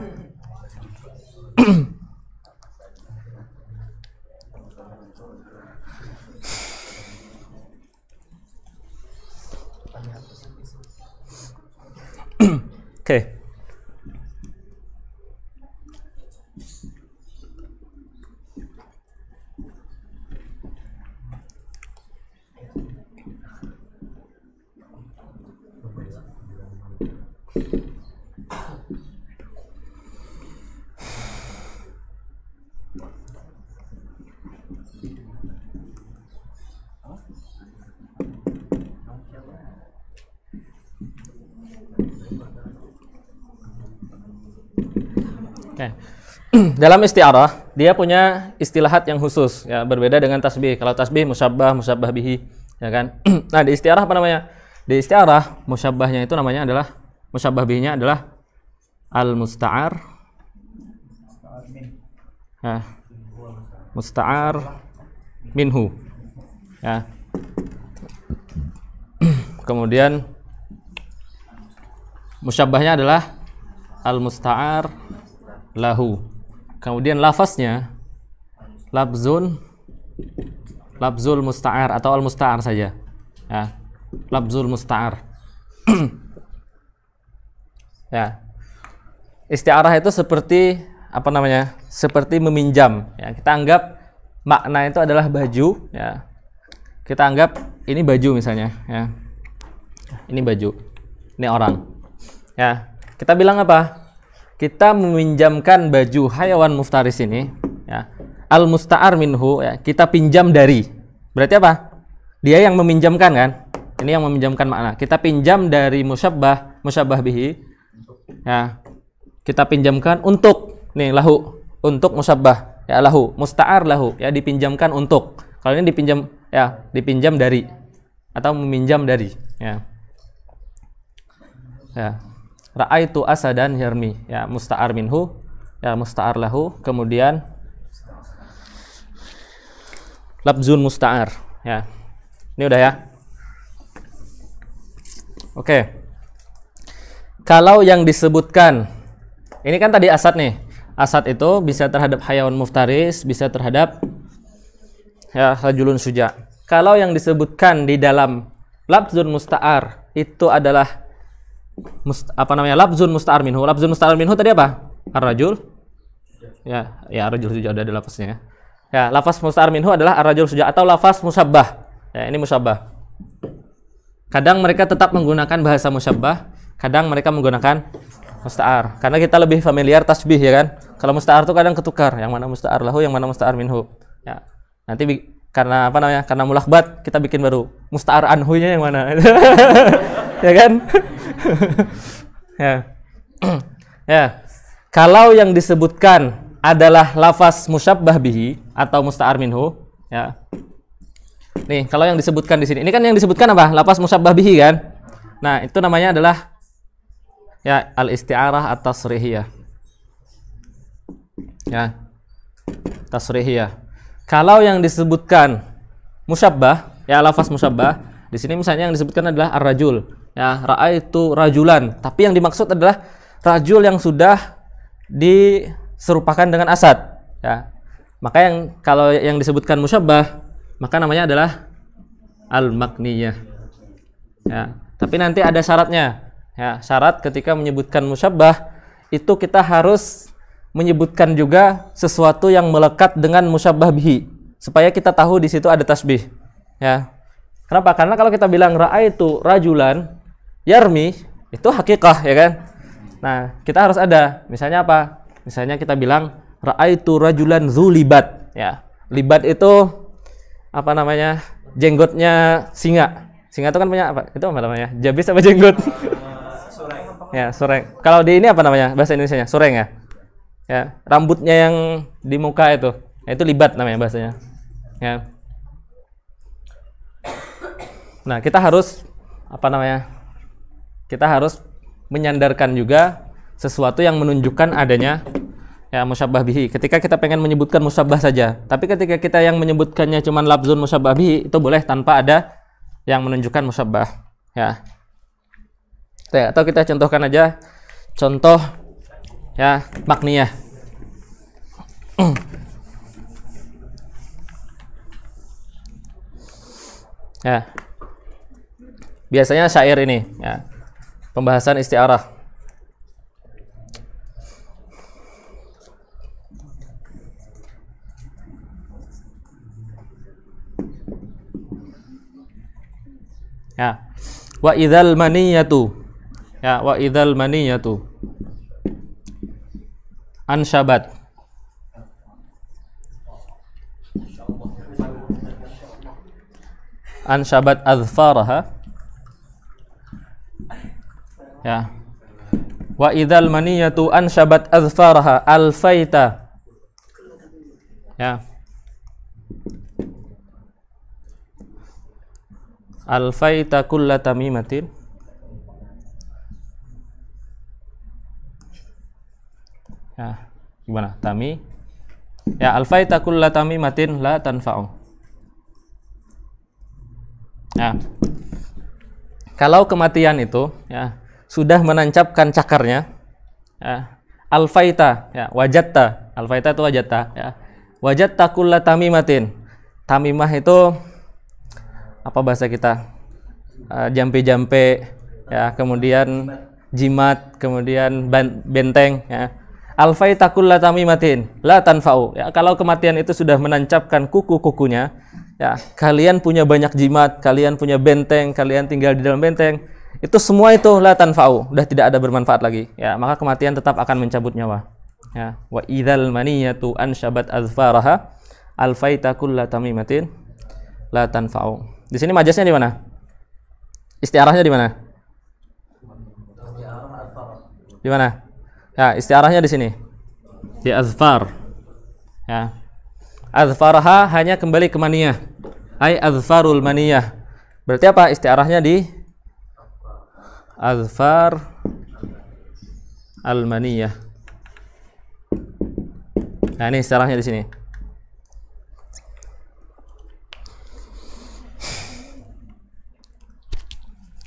Oke. Dalam isti'arah dia punya istilahat yang khusus ya, berbeda dengan tasbih. Kalau tasbih musyabbah, musyabbah bihi, ya kan? Nah, di isti'arah apa namanya? Di isti'arah musyabbahnya itu namanya adalah, musyabbah bihinya adalah al-musta'ar. Ya. Musta'ar minhu. Ya. Kemudian musyabbahnya adalah al-musta'ar lahu. Kemudian lafaznya labzul musta'ar atau al musta'ar saja. Ya. Labzul musta'ar. Ya. Isti'arah itu seperti apa namanya? Seperti meminjam. Ya, kita anggap makna itu adalah baju. Ya. Kita anggap ini baju misalnya. Ya. Ini baju. Ini orang. Ya. Kita bilang apa? Kita meminjamkan baju hayawan muftaris ini. Ya. Al musta'ar minhu. Ya. Kita pinjam dari. Berarti apa? Dia yang meminjamkan kan? Ini yang meminjamkan makna. Kita pinjam dari musyabbah bihi. Ya, kita pinjamkan untuk nih lahu, untuk musyabbah ya lahu, musta'ar lahu ya dipinjamkan untuk. Kalau ini dipinjam ya, dipinjam dari atau meminjam dari ya. Ya. Ra'aitu asadan yarmi ya musta'ar minhu ya musta'ar lahu, kemudian labzun musta'ar ya. Ini udah ya. Oke. Kalau yang disebutkan, ini kan tadi asad nih. Asad itu bisa terhadap hayawan muftaris, bisa terhadap ya rajulun suja. Kalau yang disebutkan di dalam labzun musta'ar itu adalah labzun musta'ar minhu. Labzun musta'ar minhu tadi apa? Ar-rajul. Ya ar-rajul suja ada lafaznya. Ya, lafaz musta'ar minhu adalah ar-rajul suja atau lafaz musyabbah. Ya, ini musyabbah. Kadang mereka tetap menggunakan bahasa musyabbah, kadang mereka menggunakan musta'ar. Karena kita lebih familiar tasbih ya kan. Kalau musta'ar itu kadang ketukar, yang mana musta'ar lahu, yang mana musta'ar minhu. Ya. Nanti karena apa namanya? Karena mulakbat kita bikin baru musta'ar anhu-nya yang mana. Ya kan? Ya. Ya. Kalau yang disebutkan adalah lafaz musyabbah bihi atau musta'ar minhu, ya. Nih, kalau yang disebutkan di sini, ini kan yang disebutkan apa? Lafaz musyabbah bihi kan? Nah, itu namanya adalah ya al-isti'arah at-tasrihiyah. Ya. Tasrihiyah. Kalau yang disebutkan musyabbah, ya lafaz musyabbah, di sini misalnya yang disebutkan adalah ar-rajul. Ya, ra'aitu rajulan, tapi yang dimaksud adalah rajul yang sudah diserupakan dengan asad, ya. Maka kalau yang disebutkan musyabbah, maka namanya adalah al-makniyah. Ya, tapi nanti ada syaratnya. Ya, syarat ketika menyebutkan musyabbah itu kita harus menyebutkan juga sesuatu yang melekat dengan musyabbah bihi supaya kita tahu di situ ada tasbih. Ya. Kenapa? Karena kalau kita bilang ra'aitu rajulan yarmi itu hakikah ya kan? Nah, kita harus ada. Misalnya apa? Misalnya kita bilang ra'aitu rajulan dzulibat ya. Libat itu apa namanya? Jenggotnya singa. Singa itu kan punya apa? Itu apa namanya? Jabis apa jenggot? Ya, sureng. Kalau di ini apa namanya? Bahasa Indonesianya? Sureng ya? Ya, rambutnya yang di muka itu. Itu libat namanya bahasanya. Ya. Nah, kita harus apa namanya? Kita harus menyandarkan juga sesuatu yang menunjukkan adanya ya musyabbah bihi. Ketika kita pengen menyebutkan musyabbah saja, tapi ketika kita yang menyebutkannya cuman labzun musyabbah bihi, itu boleh tanpa ada yang menunjukkan musyabbah. Ya. Atau kita contohkan aja contoh ya makniyah. Ya. Biasanya syair ini ya. Pembahasan isti'arah. Ya. Wa idzal maniyatu. Ya, wa idzal maniyatu ansyabat. Ansyabat azfaraha. Ya. Wa idzal maniyatu ansyabat azfaraha alfaita. Ya. Alfaita kulla tamimatin. Ya, gimana? Tami. Ya, alfaita kulla tamimatin la tanfa'u. Ya. Kalau kematian itu ya sudah menancapkan cakarnya, ya, alfaita, ya, wajatta. Alfaita itu wajatta, ya. Wajadta kulla tamimatin. Tamimah itu apa bahasa kita? Jampe-jampe, ya, kemudian jimat, kemudian benteng, ya. Alfaita kulla tamimatin la tanfa'u. Ya, kalau kematian itu sudah menancapkan kuku-kukunya, ya, kalian punya banyak jimat, kalian punya benteng, kalian tinggal di dalam benteng, itu semua itu la tanfa'u, udah tidak ada bermanfaat lagi. Ya, maka kematian tetap akan mencabut nyawa. Ya, wa idzal maniyatu anshabat azfaraha alfaita kulla tamimatin la tanfa'u. Di sini majasnya di mana? Istiarahnya di mana? Di mana? Ya, istiarahnya di sini. Di azfar. Ya. Azfaraha hanya kembali ke maniyah. Ai azfarul maniyah. Berarti apa istiarahnya di azfar al maniyah. Nah, ini istiarahnya di sini.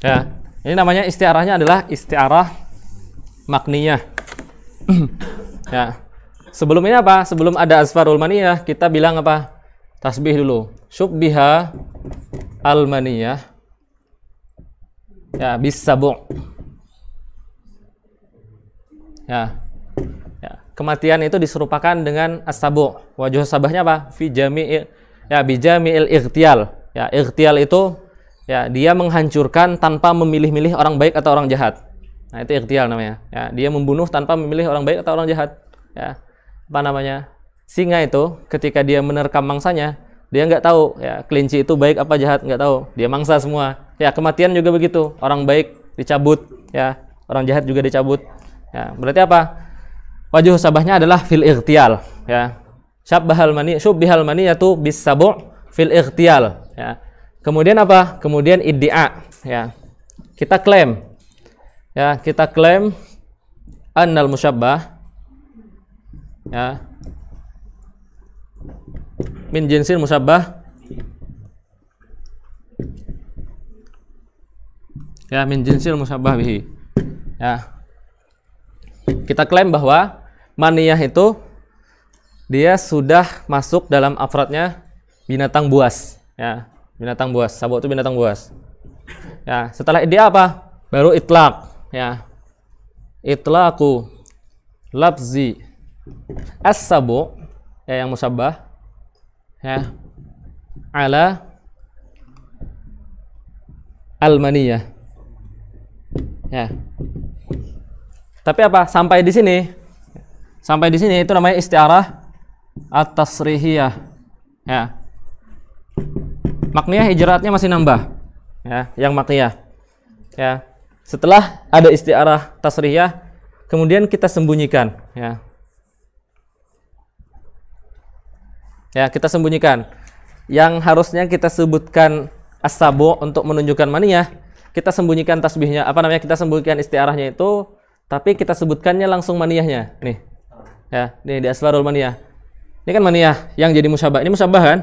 Ya, ini namanya istiarahnya adalah istiarah makniyah. Ya. Sebelum ini apa? Sebelum ada azfarul maniyah, kita bilang apa? Tasbih dulu. Syubbiha al maniyah. Ya, bis sabu'. Ya. Ya, kematian itu diserupakan dengan as-sabu'. Wajh sabahnya apa? Fi jami'il, ya, bi jami'il ightial. Ya, ightial itu ya dia menghancurkan tanpa memilih-milih orang baik atau orang jahat. Nah, itu ightial namanya. Ya, dia membunuh tanpa memilih orang baik atau orang jahat. Ya, apa namanya? Singa itu ketika dia menerkam mangsanya, dia nggak tahu ya kelinci itu baik apa jahat, nggak tahu. Dia mangsa semua. Ya, kematian juga begitu. Orang baik dicabut, ya, orang jahat juga dicabut. Ya, berarti apa? Wajh sabahnya adalah fil ightial. Ya, syabbahal mani, syubbihal maniyatu bis sabu' fil ightial. Ya. Kemudian apa? Kemudian iddia. Ya, kita klaim. Ya, kita klaim annal musyabbah, ya, min jinsil musyabbah, ya, min jinsil musyabbah bihi. Ya, kita klaim bahwa maniyah itu dia sudah masuk dalam afradnya binatang buas. Ya, binatang buas. Sabu itu binatang buas. Ya, setelah iddia apa? Baru itlaq. Ya, itlaqu lafzi as-sabu', ya, yang musabbah, ya, ala al-maniyah. Ya. Tapi apa? Sampai di sini itu namanya istiarah at-tasrihiyah. Ya. Makniyah ijraatnya masih nambah. Ya, yang makniyah. Ya. Setelah ada istiarah tasrihiyah, kemudian kita sembunyikan, ya. Ya, kita sembunyikan. Yang harusnya kita sebutkan as-sabu' untuk menunjukkan maniyah, kita sembunyikan tasbihnya, apa namanya? Kita sembunyikan istiarahnya itu, tapi kita sebutkannya langsung maniyahnya. Nih. Ya, nih di asfarul maniyah. Ini kan maniyah yang jadi musyabbah. Ini musyabbah kan?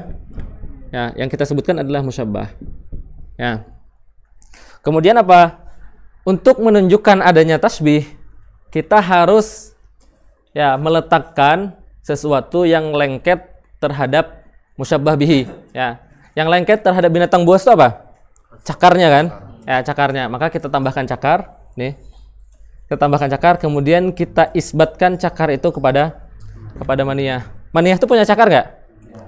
Ya, yang kita sebutkan adalah musyabbah. Ya. Kemudian apa? Untuk menunjukkan adanya tasbih, kita harus ya meletakkan sesuatu yang lengket terhadap musyabbah bihi. Ya, yang lengket terhadap binatang buas itu apa? Cakarnya kan? Ya, cakarnya. Maka kita tambahkan cakar. Nih, kita tambahkan cakar. Kemudian kita isbatkan cakar itu kepada maniyah. Maniyah itu punya cakar nggak?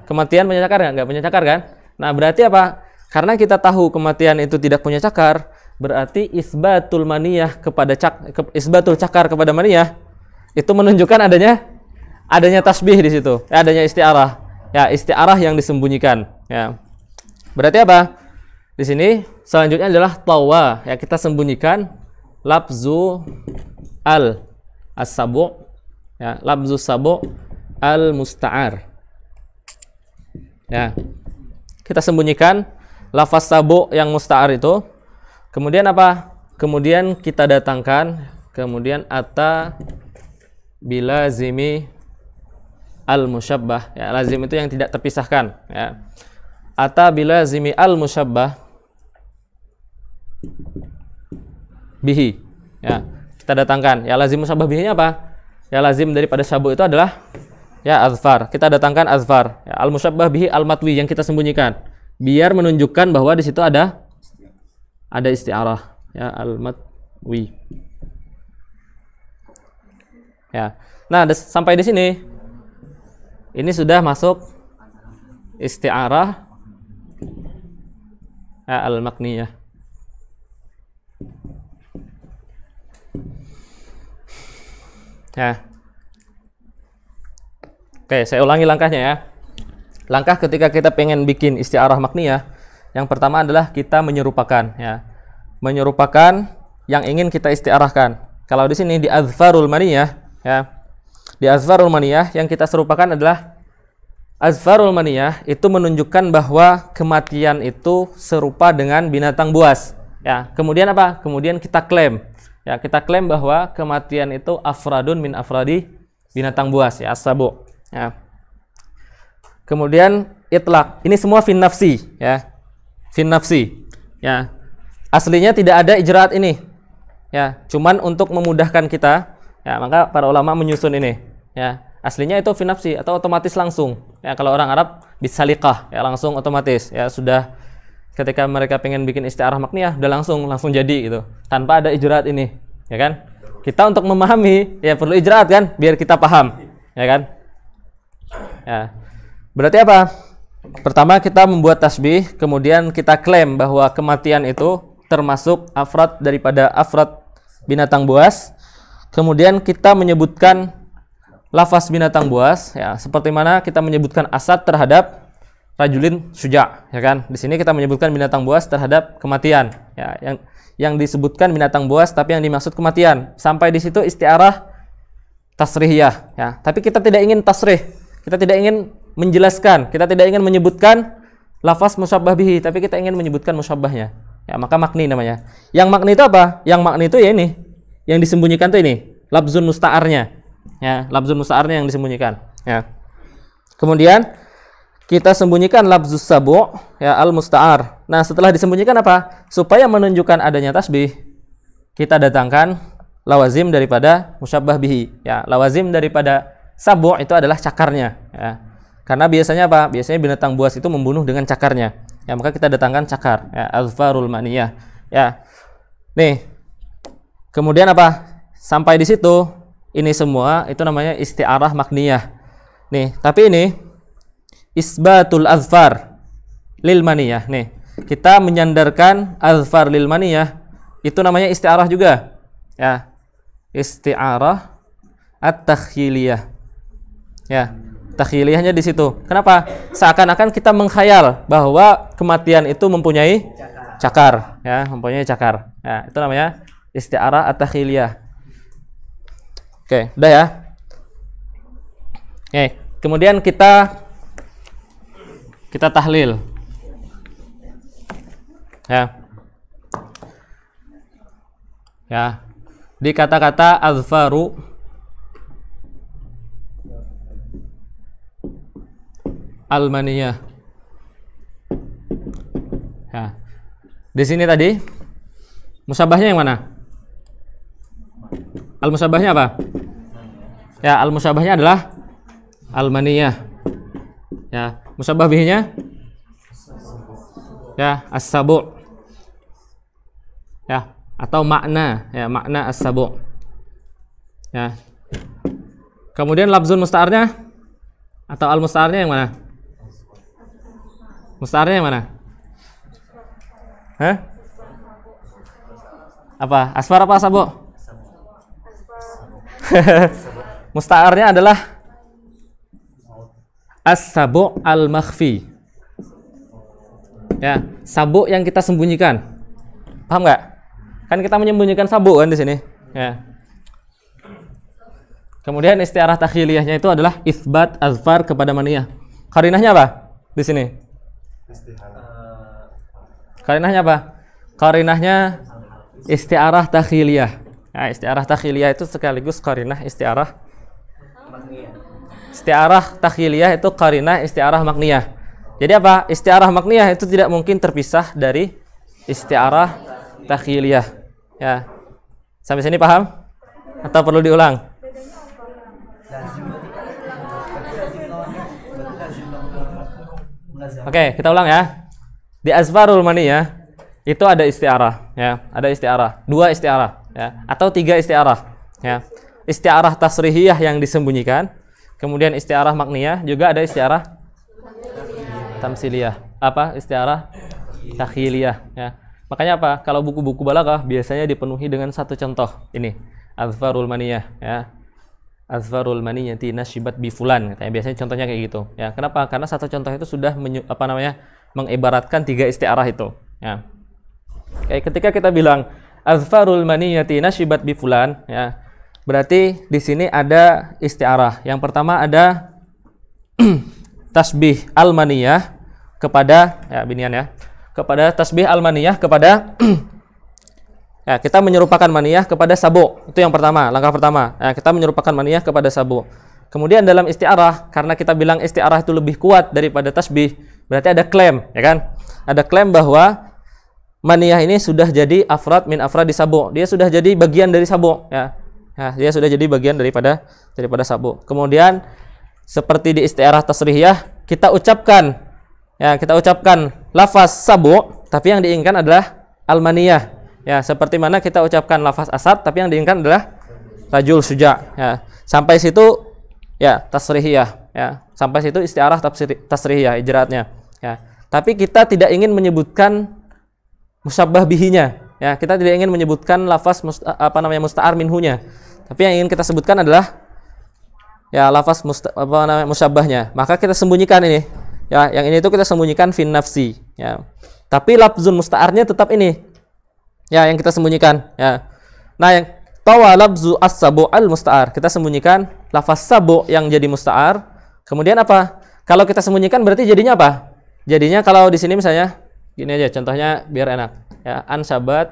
Kematian punya cakar nggak? Nggak punya cakar kan? Nah, berarti apa? Karena kita tahu kematian itu tidak punya cakar, berarti isbatul maniyah kepada isbatul cakar kepada maniyah itu menunjukkan adanya tasbih di situ, ya, adanya istiarah. Ya, istiarah yang disembunyikan, ya. Berarti apa? Di sini selanjutnya adalah tawa, ya, kita sembunyikan lafzu as-sabu', ya, lafzu sabu' al musta'ar. Ya. Kita sembunyikan lafaz sabu' yang musta'ar itu. Kemudian apa? Kemudian kita datangkan, kemudian ata bilazimi al-musyabbah. Ya, lazim itu yang tidak terpisahkan. Ya. Ata bilazimi al-musyabbah bihi. Ya, kita datangkan. Ya, lazim musyabbah bihinya apa? Ya, lazim daripada sabu itu adalah Ya, azfar. Kita datangkan azfar. Ya, al-musyabbah bihi al-matwi yang kita sembunyikan. Biar menunjukkan bahwa di situ ada isti'arah. Ya, al-matwi. Ya. Nah, sampai di sini ini sudah masuk isti'arah ya, al-makniyah. Ya. Oke, saya ulangi langkahnya ya. Langkah ketika kita pengen bikin isti'arah makniyah, yang pertama adalah kita menyerupakan ya. Menyerupakan yang ingin kita isti'arahkan. Kalau di sini di azfarul maniyah ya. Di azfarul maniyah yang kita serupakan adalah azfarul maniyah itu menunjukkan bahwa kematian itu serupa dengan binatang buas. Ya, kemudian apa? Kemudian kita klaim. Ya, kita klaim bahwa kematian itu afradun min afradi binatang buas ya, as-sabu. Ya. Kemudian itlaq. Ini semua fin nafsi ya. Fin nafsi. Ya. Aslinya tidak ada ijraat ini. Ya, cuman untuk memudahkan kita, ya, maka para ulama menyusun ini. Ya. Aslinya itu fin nafsi atau otomatis langsung. Ya, kalau orang Arab bisaliqah, ya langsung otomatis. Ya, sudah ketika mereka pengen bikin isti'arah makniyah udah langsung jadi gitu. Tanpa ada ijraat ini, ya kan? Kita untuk memahami ya perlu ijraat kan biar kita paham, ya kan? Ya. Berarti apa? Pertama kita membuat tasbih, kemudian kita klaim bahwa kematian itu termasuk afrad daripada afrad binatang buas. Kemudian kita menyebutkan lafaz binatang buas ya, seperti mana kita menyebutkan asad terhadap rajulin syuja', ya kan? Di sini kita menyebutkan binatang buas terhadap kematian, ya, yang disebutkan binatang buas tapi yang dimaksud kematian. Sampai di situ isti'arah tasrihiyah, ya. Tapi kita tidak ingin tasrih. Kita tidak ingin menjelaskan, kita tidak ingin menyebutkan lafaz musyabbah bihi, tapi kita ingin menyebutkan musyabbahnya. Ya, maka makni namanya. Yang makni itu apa? Yang makni itu ya ini. Yang disembunyikan itu ini, labzun musta'arnya. Ya, labzun musta'arnya yang disembunyikan, ya. Kemudian kita sembunyikan labzus sabu' ya al-musta'ar. Nah, setelah disembunyikan apa? Supaya menunjukkan adanya tasbih, kita datangkan lawazim daripada musyabbah bihi. Ya, lawazim daripada sabu' itu adalah cakarnya, ya. Karena biasanya apa? Biasanya binatang buas itu membunuh dengan cakarnya. Ya, maka kita datangkan cakar, ya, azfarul maniyah. Ya. Nih. Kemudian apa? Sampai di situ ini semua itu namanya isti'arah makniyah. Nih, tapi ini isbatul azfar lil maniyah. Nih, kita menyandarkan azfar lil maniyah itu namanya isti'arah juga. Ya. Isti'arah at-takhyiliyah. Ya, takhyiliyahnya di situ. Kenapa? Seakan-akan kita mengkhayal bahwa kematian itu mempunyai cakar, ya, mempunyai cakar. Ya, itu namanya isti'arah at-takhyiliyah. Oke, udah ya. Oke, kemudian kita tahlil. Ya. Ya. Di kata-kata azfaru al-maniyah. Ya. Di sini tadi musyabbahnya yang mana? Al-musyabbahnya apa? Ya, al-musyabbahnya adalah al-maniyah. Ya, musyabbah bihinya ya as-sabu'. Ya, atau makna, ya, makna as-sabu'. Ya. Kemudian labzun musta'arnya atau al-musta'arnya yang mana? Musta'arnya yang mana? Hah? Apa? Asfar apa sabu? Musta'arnya adalah as-sabu' al-makhfi. Ya, sabu yang kita sembunyikan. Paham nggak? Kan kita menyembunyikan sabu kan di sini. Ya. Kemudian isti'arah takhyiliyahnya itu adalah isbat azfar kepada maniyah. Qarinahnya apa? Di sini. Qarinahnya apa? Qarinahnya isti'arah takhyiliyah. Nah, isti'arah takhyiliyah itu sekaligus qarinah isti'arah makniyah. Isti'arah takhyiliyah itu qarinah isti'arah makniyah. Jadi apa? Isti'arah makniyah itu tidak mungkin terpisah dari isti'arah takhyiliyah. Ya. Sampai sini paham? Atau perlu diulang? Oke, kita ulang ya. Di azfarul maniyah itu ada isti'arah ya, ada isti'arah, 2 isti'arah ya, atau 3 isti'arah ya. Isti'arah tasrihiyah yang disembunyikan, kemudian isti'arah makniyah, juga ada isti'arah tamsiliyah. Apa? Isti'arah takhiliyah ya. Makanya apa? Kalau buku-buku balaghah biasanya dipenuhi dengan satu contoh. Ini, azfarul maniyah ya. Azfarul maniyati nasyibat bi fulan katanya. Biasanya contohnya kayak gitu ya. Kenapa? Karena satu contoh itu sudah mengibaratkan 3 isti'arah itu ya. Kayak ketika kita bilang azfarul maniyati nasyibat bi fulan ya, berarti di sini ada isti'arah. Yang pertama ada tasbih al-maniyah kepada ya binian ya. Kepada tasbih al-maniyah kepada ya, kita menyerupakan maniyah kepada sabu. Itu yang pertama, langkah pertama. Ya, kita menyerupakan maniyah kepada sabu. Kemudian dalam isti'arah, karena kita bilang isti'arah itu lebih kuat daripada tasbih, berarti ada klaim, ya kan? Ada klaim bahwa maniyah ini sudah jadi afrad min afrad di sabu. Dia sudah jadi bagian dari sabu ya. Ya, dia sudah jadi bagian daripada sabu. Kemudian seperti di isti'arah tasrihiyah, kita ucapkan lafaz sabu, tapi yang diinginkan adalah al-maniyah. Ya, seperti mana kita ucapkan lafaz asad, tapi yang diinginkan adalah rajul suja. Ya, sampai situ ya tasrihiyah. Ya, sampai situ isti'arah tasrihiyah ijraatnya. Ya, tapi kita tidak ingin menyebutkan musyabbah bihinya ya, kita tidak ingin menyebutkan lafaz musta'ar minhunya, tapi yang ingin kita sebutkan adalah ya lafaz musyabbahnya. Maka kita sembunyikan ini ya, yang ini itu kita sembunyikan fin nafsi ya, tapi lafzun musta'arnya tetap ini ya yang kita sembunyikan ya. Nah, yang tawa lafzu as-sabu al musta'ar, kita sembunyikan lafaz sabu yang jadi musta'ar. Kemudian apa? Kalau kita sembunyikan berarti jadinya apa? Jadinya kalau di sini misalnya gini aja contohnya biar enak ya, ansabat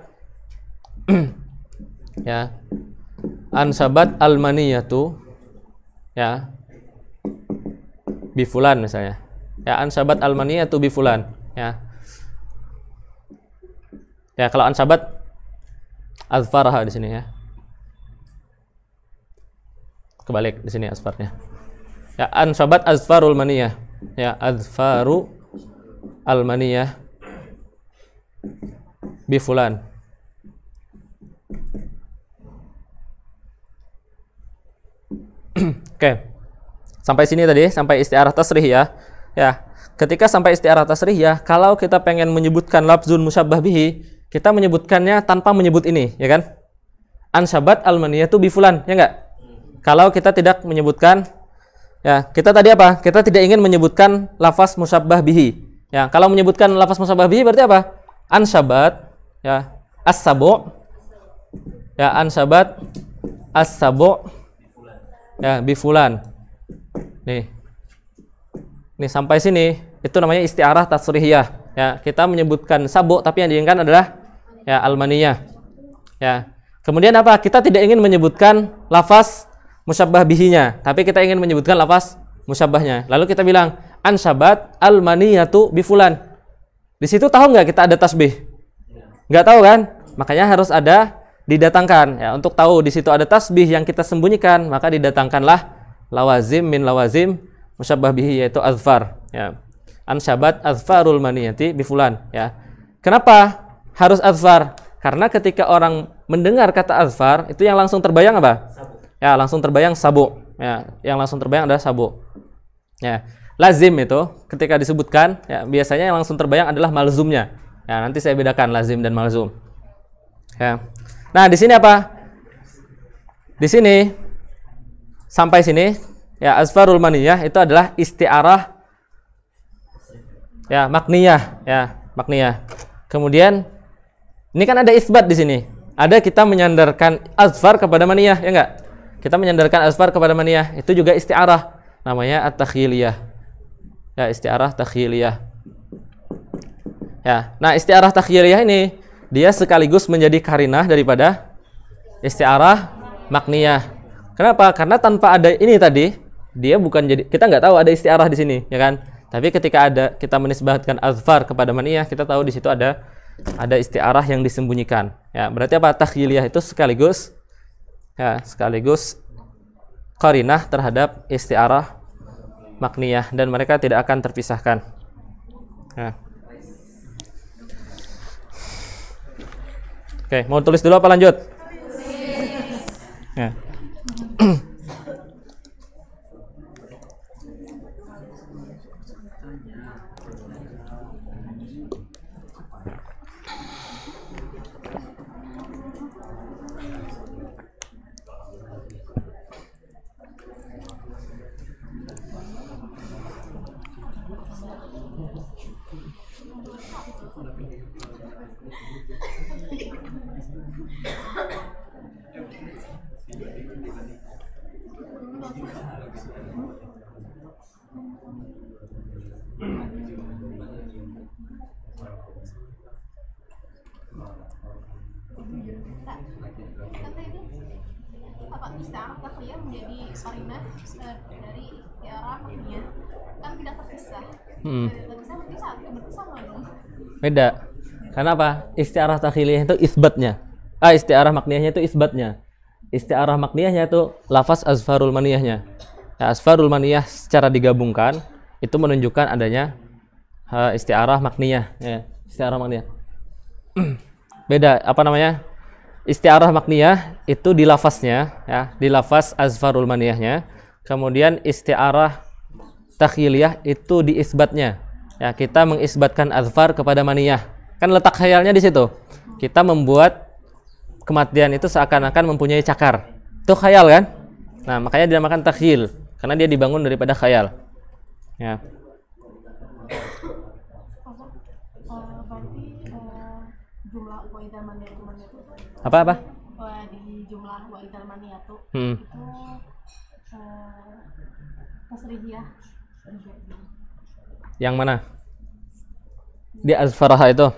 ya, ansabat almaniyatu ya bi fulan misalnya ya, ansabat almaniyatu bi fulan ya. Ya, kalau ansabat azfaraha di sini ya, kebalik di sini azfarnya ya, ansabat azfarul maniyah ya, azfaru almaniyah bi fulan. Oke. Sampai sini tadi, sampai isti'arah tasrih ya. Ya, ketika sampai isti'arah tasrih ya, kalau kita pengen menyebutkan lafzun musyabbah bihi, kita menyebutkannya tanpa menyebut ini, ya kan? Ansabat al-maniyatu bi fulan, ya enggak? Kalau kita tidak menyebutkan ya, kita tadi apa? Kita tidak ingin menyebutkan lafaz musyabbah bihi. Ya, kalau menyebutkan lafaz musyabbah bihi berarti apa? Ansabat ya as-sabu ya, ansabat as-sabu ya bi fulan. Nih sampai sini itu namanya isti'arah tasrihiyah ya, kita menyebutkan sabu tapi yang diinginkan adalah ya al-maniyah ya. Kemudian apa? Kita tidak ingin menyebutkan lafaz musyabbah bihinya, tapi kita ingin menyebutkan lafaz musyabbahnya. Lalu kita bilang ansabat al-maniyatu bi fulan. Di situ tahu nggak kita ada tasbih? Nggak tahu kan? Makanya harus ada didatangkan ya, untuk tahu di situ ada tasbih yang kita sembunyikan, maka didatangkanlah lawazim min lawazim musyabbah bihi, yaitu azfar ya. Ansabat azfarul maniyati bi fulan ya. Kenapa harus azfar? Karena ketika orang mendengar kata azfar, itu yang langsung terbayang apa? Sabu. Ya, langsung terbayang sabu ya. Yang langsung terbayang adalah sabu ya. Lazim itu ketika disebutkan ya, biasanya yang langsung terbayang adalah malzumnya. Ya, nanti saya bedakan lazim dan malzum. Ya. Nah, di sini apa? Di sini sampai sini ya, azfarul maniyah itu adalah isti'arah ya, makniyah ya, makniyah. Kemudian ini kan ada isbat di sini. Ada kita menyandarkan azfar kepada maniyah, ya enggak? Kita menyandarkan azfar kepada maniyah, itu juga isti'arah. Namanya at-takhiliyah. Ya, isti'arah takhiliyah. Ya, nah isti'arah takhiliyah ini dia sekaligus menjadi karinah daripada isti'arah makniyah. Kenapa? Karena tanpa ada ini tadi, dia bukan jadi, kita nggak tahu ada isti'arah di sini, ya kan? Tapi ketika ada kita menisbahkan azfar kepada maniyah, kita tahu di situ ada isti'arah yang disembunyikan. Ya, berarti apa? Takhiliyah itu sekaligus karinah terhadap isti'arah makniyah, dan mereka tidak akan terpisahkan. Nah. Oke, mau tulis dulu apa lanjut? Ya. Apa istiarah takhiyah menjadi qarinah dari istiarah makniyah kan tidak terpisah. Terpisah berarti sama dong. Beda. Karena apa? Istiarah takhiliyah itu isbatnya. Istiarah makniyahnya itu isbatnya. Istiarah makniyahnya itu lafaz azfarul maniyahnya. Ya, azfarul maniyah secara digabungkan itu menunjukkan adanya istiarah makniyah. Ya, istiarah makniyah. Beda, apa namanya? Istiarah makniyah itu di lafaznya, ya, di lafaz azfarul maniyahnya. Kemudian istiarah takhiliyah itu di isbatnya. Ya, kita mengisbatkan azfar kepada maniyah. Kan letak khayalnya di situ. Kita membuat kematian itu seakan-akan mempunyai cakar. Itu khayal kan? Nah, makanya dinamakan takhil karena dia dibangun daripada khayal. Ya. Jumlah wa'idal maniyatu Apa? di jumlah wa'idal maniyatu Hmm. itu tasrihiyah. Yang mana? Di azfarah itu.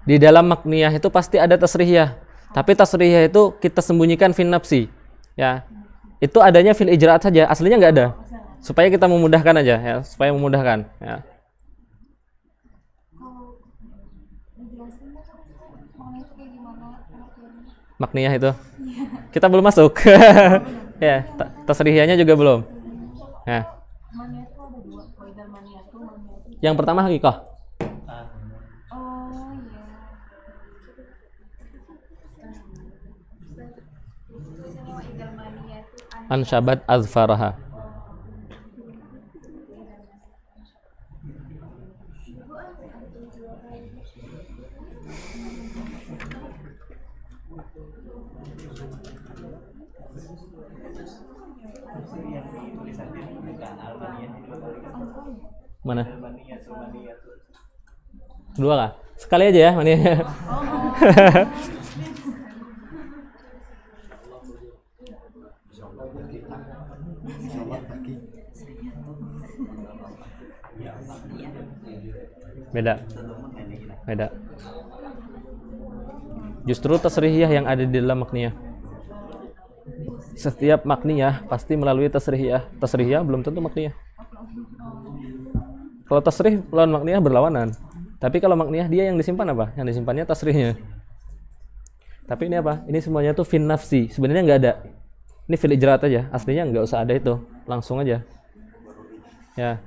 Di dalam makniyah itu pasti ada tasrihiyah. Tapi tasrihiyah itu kita sembunyikan fin nafsi. Ya. Itu adanya fil ijra'at saja, aslinya nggak ada. Supaya kita memudahkan aja ya, supaya memudahkan ya. Makniyah itu. Kita belum masuk. Ya, tasrihiyahnya juga belum. Ya. Maniyatu ada dua, wa'idal maniyatu. Yang pertama hakikah. Ansyabat azfaraha. Mana? Dua kah? Sekali aja ya, maniyah. Beda. Justru tasrihiyah yang ada di dalam makniyah. Setiap makniyah pasti melalui tasrihiyah. Tasrihiyah belum tentu makniyah. Kalau tasrih lawan makniyah berlawanan. Tapi kalau makniyah dia yang disimpan apa? Yang disimpannya tasrihnya. Tapi ini apa? Ini semuanya tuh fin nafsi. Sebenarnya nggak ada. Ini fil ijra'at aja. Aslinya nggak usah ada itu. Langsung aja. Ya.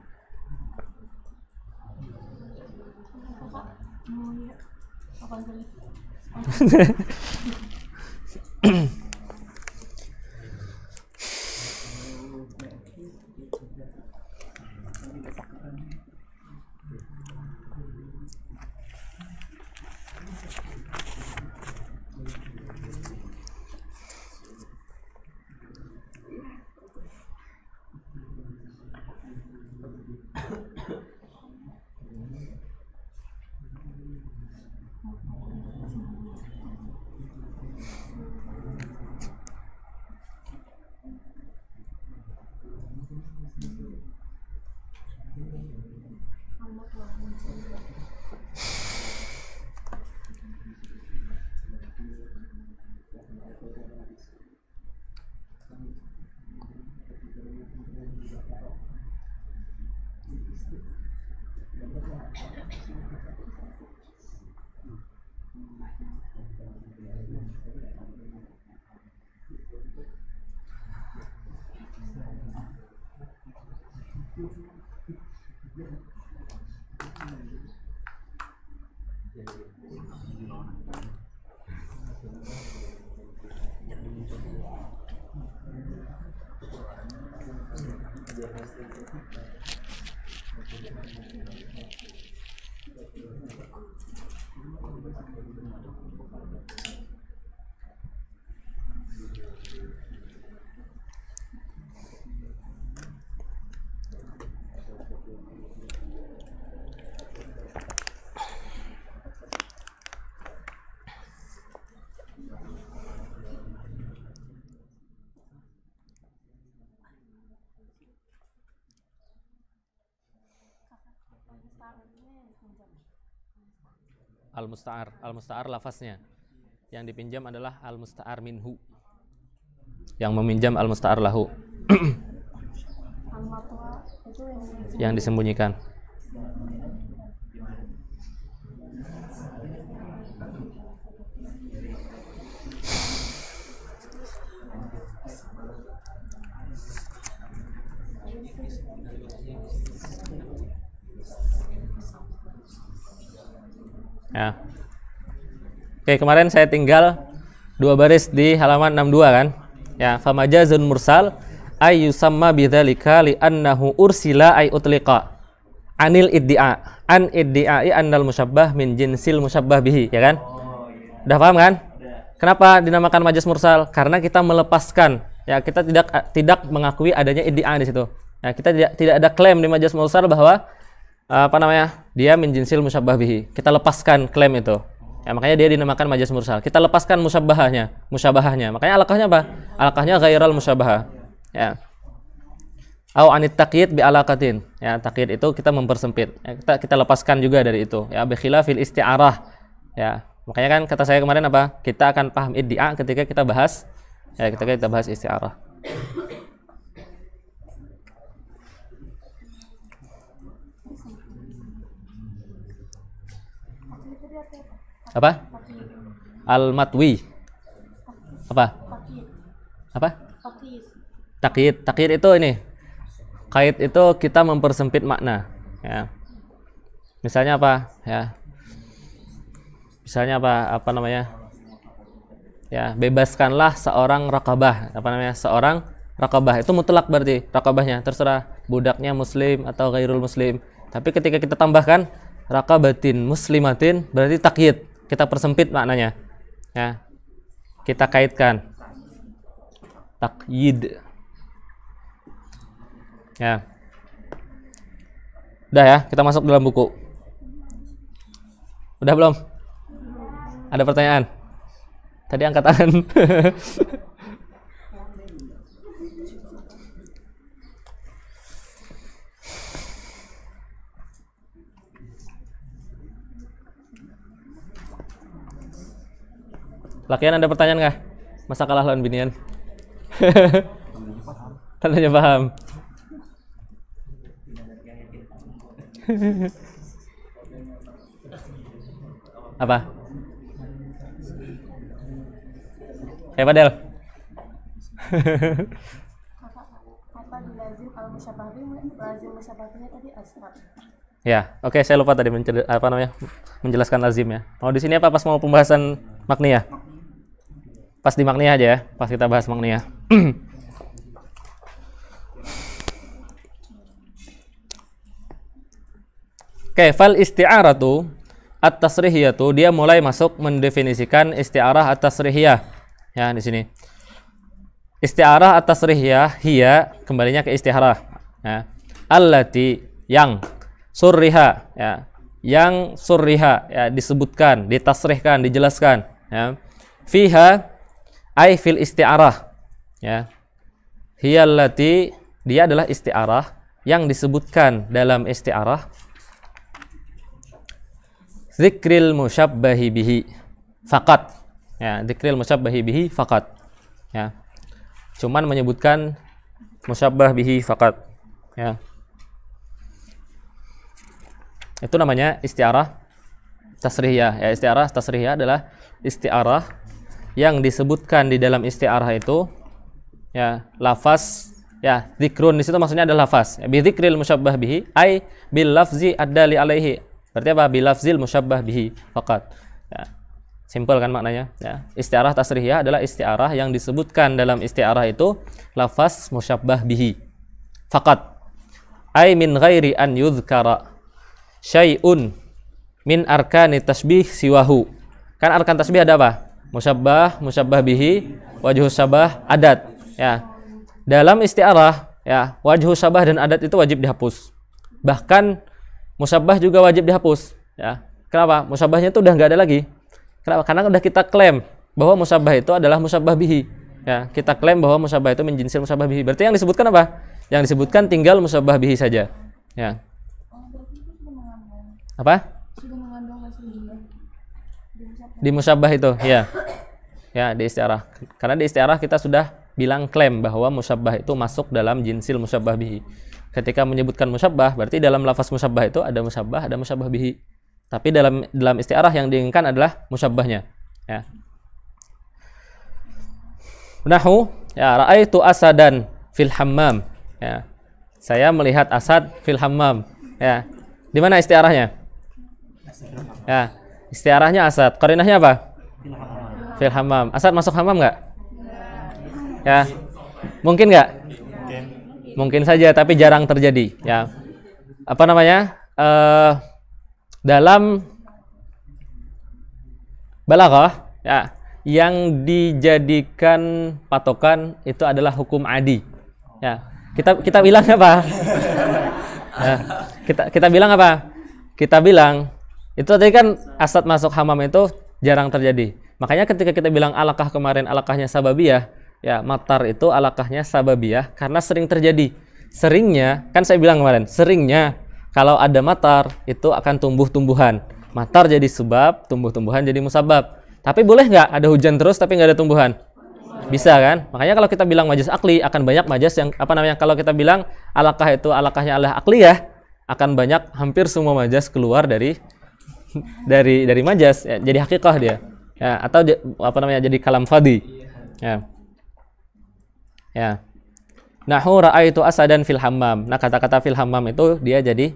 Al-musta'ar. Al-musta'ar lafaznya. Yang dipinjam adalah al-musta'ar minhu. Yang meminjam al-musta'ar lahu. Yang disembunyikan. Ya. Oke, kemarin saya tinggal 2 baris di halaman 62 kan? Ya, famajazun mursal ay yusamma bidzalika li annahu ursila ay utliqa anil iddia an iddiai annal musyabbah min jinsil musyabbah bihi, ya kan? Udah paham kan? Kenapa dinamakan majaz mursal? Karena kita melepaskan, ya, kita tidak mengakui adanya iddia di situ. Ya, kita tidak ada klaim di majaz mursal bahwa dia min jinsil musyabbah bihi. Kita lepaskan klaim itu. Ya, makanya dia dinamakan majaz mursal. Kita lepaskan musyabahahnya. Makanya alaqahnya apa? Alaqahnya ghairal musyabahah. Ya. Au anit taqyid bi alaqatin. Ya, taqyid itu kita mempersempit. Ya, kita lepaskan juga dari itu. Ya, bi khilafil isti'arah. Ya. Makanya kan kata saya kemarin apa? Kita akan paham iddia ketika kita bahas isti'arah. Apa? Al-matwi. Apa? Taqyid. Taqyid itu ini. Qaid itu kita mempersempit makna, ya. Misalnya apa? Ya. Misalnya apa namanya? Ya, bebaskanlah seorang raqabah. Seorang raqabah itu mutlak berarti raqabahnya, terserah budaknya muslim atau ghairul muslim. Tapi ketika kita tambahkan raqabatin muslimatin berarti taqyid. Kita persempit maknanya, ya. Kita kaitkan taqyid, ya. Udah ya, kita masuk dalam buku. Udah belum? Ada pertanyaan? Tadi angkat tangan. Lakian ada pertanyaan nggak? Masa kalah lawan binian? Tandanya paham. Apa? Padel. Ya, oke, saya lupa tadi menjelaskan lazim ya. Mau di sini apa pas mau pembahasan makniyah? Pas di makniyah aja ya, pas kita bahas makniyah. Oke, fal isti'aratu at-tasrihiyatu, dia mulai masuk mendefinisikan isti'arah at-tasrihiyah. Ya, di sini. Isti'arah at-tasrihiyah hiya, kembalinya ke isti'arah, ya. Allati, yang surriha, ya. Yang surriha, ya, disebutkan, ditasrihkan, dijelaskan, ya. Fiha ay fil isti'arah, ya. Hiya allati, dia adalah isti'arah yang disebutkan dalam isti'arah zikril musyabbahi bihi faqat, ya, zikril musyabbahi bihi faqat, ya. Cuman menyebutkan musyabbah bihi faqat, ya. Itu namanya isti'arah tasrihiyah, ya. Isti'arah tasrihiyah adalah isti'arah yang disebutkan di dalam isti'arah itu, ya, lafaz, ya, zikrun di situ maksudnya adalah lafaz, ya, bi dzikril musyabbah bihi ay bil lafzi ad-dali alaihi, Berarti apa? Bilafzil musyabbah bihi faqat. Ya. Simpel kan maknanya, ya. Isti'arah tasrihiyah adalah isti'arah yang disebutkan dalam isti'arah itu lafaz musyabbah bihi faqat. Ai min ghairi an yudhkara syai'un min arkani tasbih siwahu. Kan arkan tasbih ada apa? Musyabbah, musyabbah bihi, wajhu syabah, adat. Ya. Dalam isti'arah, ya, wajhu syabah dan adat itu wajib dihapus. Bahkan musyabbah juga wajib dihapus, ya. Kenapa? Musyabbahnya itu udah nggak ada lagi. Kenapa? Karena udah kita klaim bahwa musyabbah itu adalah musyabbah bihi. Ya, kita klaim bahwa musyabbah itu min jinsil musyabbah bihi. Berarti yang disebutkan apa? Yang disebutkan tinggal musyabbah bihi saja. Ya. Apa? Di musyabbah itu, ya. Ya, di isti'arah. Karena di isti'arah kita sudah bilang klaim bahwa musyabbah itu masuk dalam jinsil musyabbah bihi. Ketika menyebutkan musyabbah, berarti dalam lafaz musyabbah itu ada musyabbah bihi. Tapi dalam isti'arah yang diinginkan adalah musyabbahnya. Ya. Nahu, ya, ra'aitu asadan fil hammam. Ya. Saya melihat asad fil hammam. Ya. Di mana isti'arahnya? Ya. Isti'arahnya asad. Qarinahnya apa? Fil hammam. Asad masuk hammam enggak? Ya. Mungkin enggak? Mungkin saja, tapi jarang terjadi. Ya. Apa namanya? Dalam balaghah, ya, yang dijadikan patokan itu adalah hukum adi. Ya, kita bilang apa? Ya, kita bilang apa? Kita bilang itu tadi kan asad masuk hammam itu jarang terjadi. Makanya ketika kita bilang alakah kemarin alakahnya sababiyah, ya, matar itu alakahnya sababiyah karena sering terjadi. Seringnya, kan saya bilang kemarin, seringnya kalau ada matar itu akan tumbuh-tumbuhan. Matar jadi sebab, tumbuh-tumbuhan jadi musabab. Tapi boleh nggak ada hujan terus tapi nggak ada tumbuhan? Bisa kan? Makanya kalau kita bilang majaz akli akan banyak majaz yang apa namanya? Kalau kita bilang alakah itu alakahnya adalah akliyah, akan banyak hampir semua majaz keluar dari majaz, ya, jadi hakikah dia. Ya, atau apa namanya? Jadi kalam fadhi. Ya. Ya. Nahu ra'aitu asadan fil hammam. Nah, kata-kata fil hammam itu dia jadi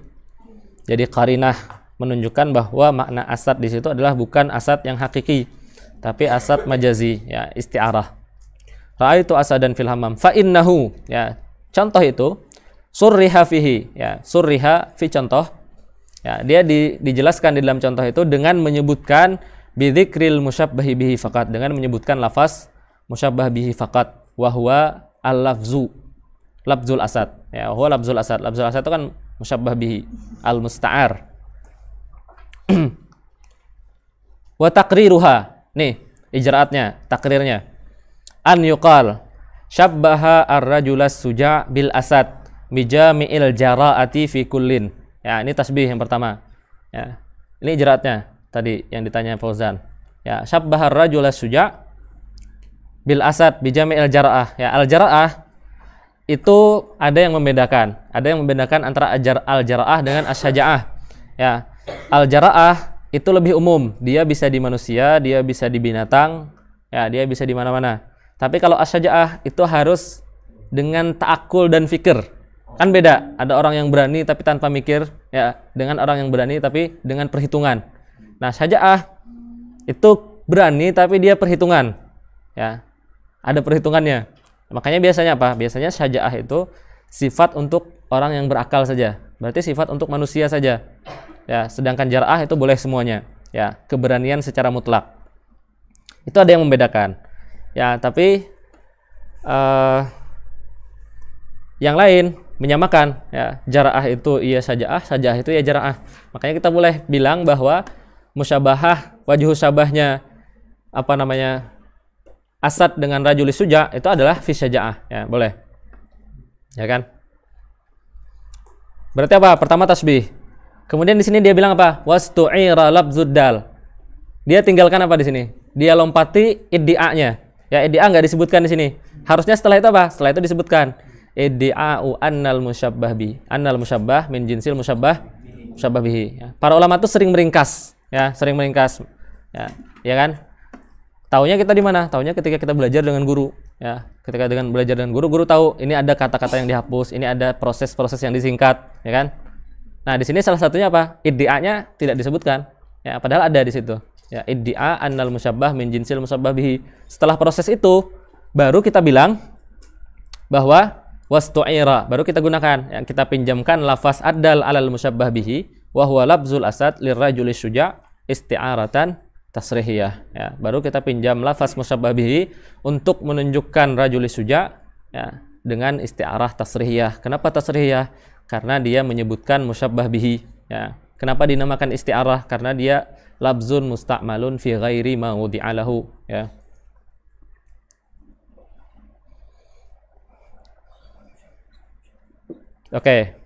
qarinah menunjukkan bahwa makna asad di situ adalah bukan asad yang hakiki, tapi asad majazi, ya, isti'arah. Ra'aitu asadan fil hammam fa innahu, ya. Contoh itu surriha fihi, ya, surriha fi contoh. Ya, dia dijelaskan di dalam contoh itu dengan menyebutkan bidzikril musyabbahi bihi faqat, dengan menyebutkan lafaz musyabbah bihi faqat, wa huwa al-lafzu, lafzul asad. Ya, huwa lafzul asad. Lafzul asad itu kan musyabbah bihi, al-musta'ar. Wa taqriruha. Nih, ijra'atnya, takrirnya. An yuqal syabbaha ar-rajulas suja' bil asad bijami'il jara'ati fi kullin. Ya, ini tasbih yang pertama. Ya. Ini ijra'atnya tadi yang ditanya Fauzan. Ya, syabbaha ar-rajulas suja' bil asad bijami'il jara'ah. Ya, al-jara'ah itu ada yang membedakan. Ada yang membedakan antara al-jara'ah dengan asy-syaja'ah. Ya. Al-jara'ah itu lebih umum. Dia bisa di manusia, dia bisa di binatang, ya, dia bisa di mana-mana. Tapi kalau asy-syaja'ah itu harus dengan ta'akkul dan fikir. Kan beda. Ada orang yang berani tapi tanpa mikir, ya, dengan orang yang berani tapi dengan perhitungan. Nah, syaja'ah itu berani tapi dia perhitungan. Ya. Ada perhitungannya. Makanya biasanya apa? Biasanya syaja'ah itu sifat untuk orang yang berakal saja. Berarti sifat untuk manusia saja. Ya, sedangkan jar'ah itu boleh semuanya. Ya, keberanian secara mutlak. Itu ada yang membedakan. Ya, tapi yang lain menyamakan. Ya, jar'ah itu iya syaja'ah, syaja'ah itu ya jar'ah. Makanya kita boleh bilang bahwa musyabahah, wajhu syabahnya apa namanya? Asad dengan rajulis suja' itu adalah fi syaja'ah, ya, boleh. Ya kan? Berarti apa? Pertama tasbih. Kemudian di sini dia bilang apa? Wastu'ira labzud dal. Dia tinggalkan apa di sini? Dia lompati iddi'anya. Ya, iddi'a enggak disebutkan di sini. Harusnya setelah itu apa? Setelah itu disebutkan iddi'a'u annal musyabbah bi. Annal musyabbah min jinsil musyabbah bihi. Ya. Para ulama itu sering meringkas, ya, sering meringkas. Ya, ya kan? Taunya kita di mana? Taunya ketika kita belajar dengan guru, ya. Ketika belajar dengan guru, guru tahu ini ada kata-kata yang dihapus, ini ada proses-proses yang disingkat, ya kan? Nah, di sini salah satunya apa? Iddi'anya tidak disebutkan. Ya, padahal ada di situ. Ya, iddi'a annal musyabbah min jinsil musyabbah bihi. Setelah proses itu, baru kita bilang bahwa wastu'ira, baru kita gunakan, yang kita pinjamkan lafaz addal alal musyabbah bihi wa huwa labzul asad lirrajuli syuja' isti'aratan tasrihiyah. Ya, baru kita pinjam lafaz musyabbah bihi untuk menunjukkan rajuli syuja' ya, dengan isti'arah tasrihiyah. Kenapa tasrihiyah? Karena dia menyebutkan musyabbah bihi. Ya. Kenapa dinamakan isti'arah? Karena dia labzun musta'malun fi ghairi ma wudi'a lahu. Ya. Oke.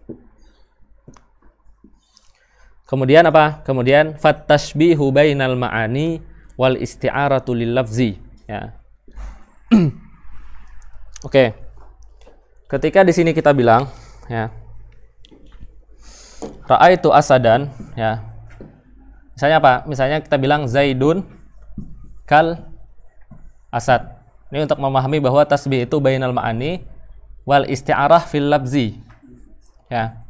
Kemudian apa? Kemudian fattashbihu bainal ma'ani wal isti'aratu lil lafzi. Ya. Oke. Ketika di sini kita bilang, ya, ra'aitu asadan, ya. Misalnya apa? Misalnya kita bilang Zaidun kal asad. Ini untuk memahami bahwa tasbih itu bainal ma'ani wal isti'arah fil labzi. Ya.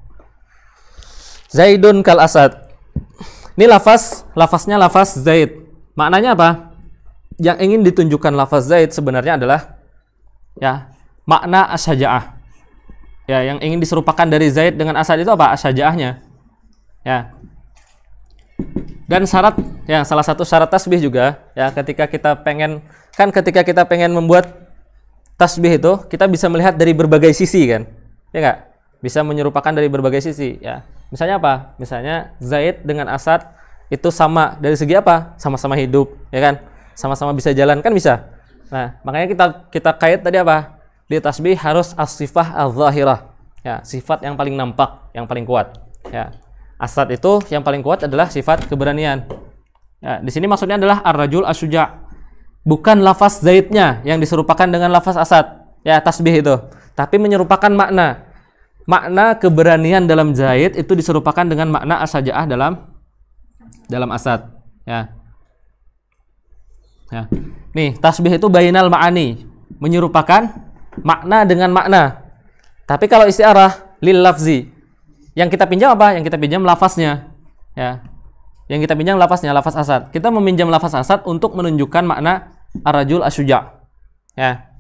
Zaidun kal asad. Ini lafaznya lafaz Zaid. Maknanya apa? Yang ingin ditunjukkan lafaz Zaid sebenarnya adalah, ya, makna asyaja'ah. Ya, yang ingin diserupakan dari Zaid dengan Asad itu apa? Asyaja'ahnya. Ya. Dan syarat, ya, salah satu syarat tasbih juga, ya, ketika kita pengen membuat tasbih itu, kita bisa melihat dari berbagai sisi, kan? Ya enggak? Bisa menyerupakan dari berbagai sisi, ya. Misalnya apa? Misalnya Zaid dengan Asad itu sama dari segi apa? Sama-sama hidup, ya kan? Sama-sama bisa jalan, kan bisa. Nah, makanya kita kait tadi apa? Di tasbih harus as-sifah al-zahirah. Ya, sifat yang paling nampak, yang paling kuat. Ya. Asad itu yang paling kuat adalah sifat keberanian. Ya, di sini maksudnya adalah ar-rajul asy-syuja'. Bukan lafaz Zaidnya yang diserupakan dengan lafaz Asad. Ya, tasbih itu. Tapi menyerupakan makna. Makna keberanian dalam Zaid itu diserupakan dengan makna as-syaja'ah dalam Asad. Ya. Ya. Nih, tasbih itu bainal ma'ani, menyerupakan makna dengan makna. Tapi kalau isti'arah lil lafzi, yang kita pinjam apa? Yang kita pinjam lafaznya. Ya. Yang kita pinjam lafaznya, lafaz Asad. Kita meminjam lafaz Asad untuk menunjukkan makna ar-rajul asy-syuja'. Ya.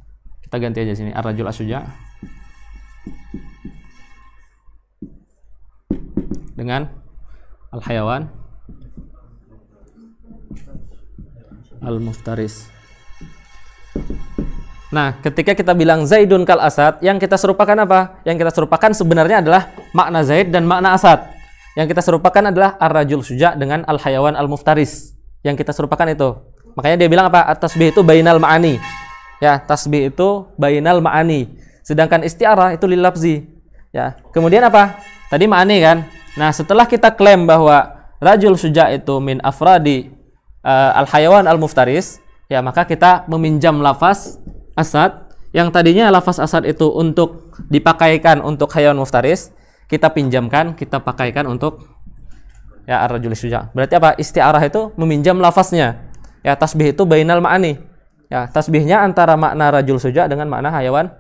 Kita ganti aja sini ar-rajul asy-syuja' dengan al-hayawan al-muftaris. Nah, ketika kita bilang Zaidun kal Asad, yang kita serupakan apa? Yang kita serupakan sebenarnya adalah makna Zaid dan makna Asad. Yang kita serupakan adalah ar-rajul syuja' dengan al-hayawan al-muftaris. Yang kita serupakan itu. Makanya dia bilang apa? At-tasbih itu bainal ma'ani. Ya, tasbih itu bainal ma'ani. Sedangkan isti'arah itu lil lafzi. Ya. Kemudian apa? Tadi ma'ani kan? Nah, setelah kita klaim bahwa rajul syuja' itu min afradi al-hayawan al-muftaris, ya, maka kita meminjam lafaz Asad, yang tadinya lafaz Asad itu untuk dipakaikan untuk hayawan muftaris, kita pinjamkan, kita pakaikan untuk, ya, ar-rajul syuja'. Berarti apa? Isti'arah itu meminjam lafaznya. Ya, tasbih itu bainal ma'ani. Ya, tasbihnya antara makna rajul syuja' dengan makna hayawan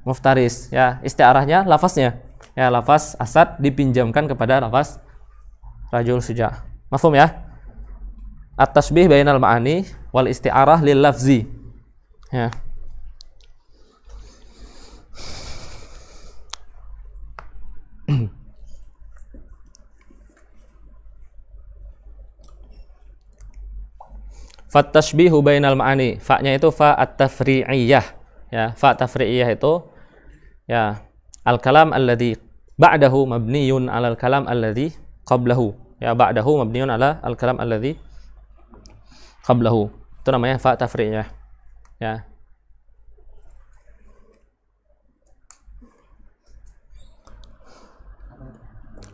muftaris. Ya, isti'arahnya lafaznya. Ya, lafaz Asad dipinjamkan kepada lafaz rajul syuja'. Mafhum ya? At-tasbih bainal ma'ani wal isti'arah lil lafzi. Ya. Fattashbihu bainal ma'ani. Fa-nya itu fa at-tafri'iyah. Ya, fa tafri'iyah itu, ya, al-kalam alladhi ba'dahu mabniyun 'ala al-kalam alladhi qablahu. Ya, ba'dahu mabniyun 'ala al-kalam alladhi qablahu. Itu namanya fa tafri'iyah. Ya.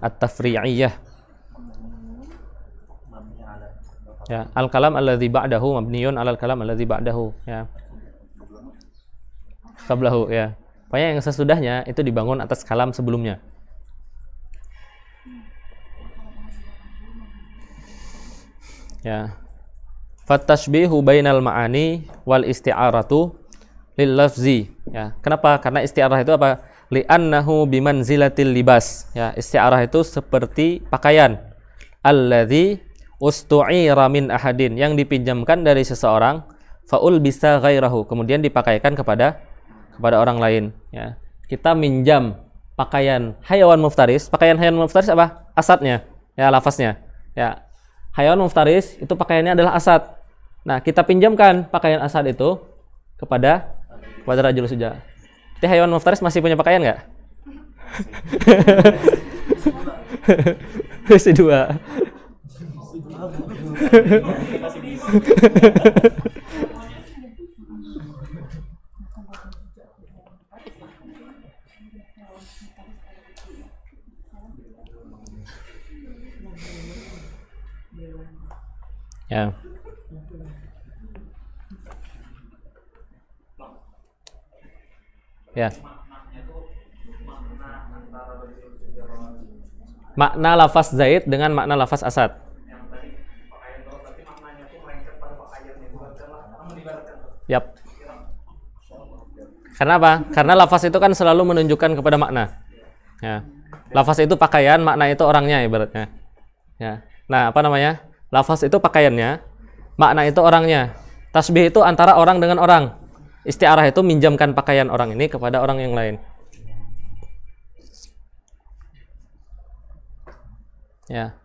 At-tafri'iyah. Ya, al-kalam alladzi ba'dahu mabniun 'alal kalam alladzi ba'dahu, ya. Qablahu, ya. Pokoknya yang sesudahnya itu dibangun atas kalam sebelumnya. Ya. Fattashbihu bainal ma'ani wal isti'aratu lil lafzi. Ya. Kenapa? Karena isti'arah itu apa? li'annahu bimanzilatil libas. Ya, isti'arah itu seperti pakaian. Alladzi ustu'ira min ahadin, yang dipinjamkan dari seseorang, faul bisa ghairahu, kemudian dipakaikan kepada orang lain. Ya. Kita minjam pakaian hayawan muftaris. Pakaian hayawan muftaris apa? Asadnya, ya, lafaznya. Ya. Hayawan muftaris itu pakaiannya adalah asad. Nah, kita pinjamkan pakaian asad itu kepada rajul suja. Jadi hayawan muftaris masih punya pakaian nggak? Masih dua. Ya. Ya. Makna lafaz Zaid dengan makna lafaz Asad. Yap. Karena apa? Karena lafaz itu kan selalu menunjukkan kepada makna. Ya. Lafaz itu pakaian, makna itu orangnya ibaratnya. Ya. Nah, apa namanya? Lafaz itu pakaiannya, makna itu orangnya. Tasbih itu antara orang dengan orang. Isti'arah itu minjamkan pakaian orang ini kepada orang yang lain. Ya.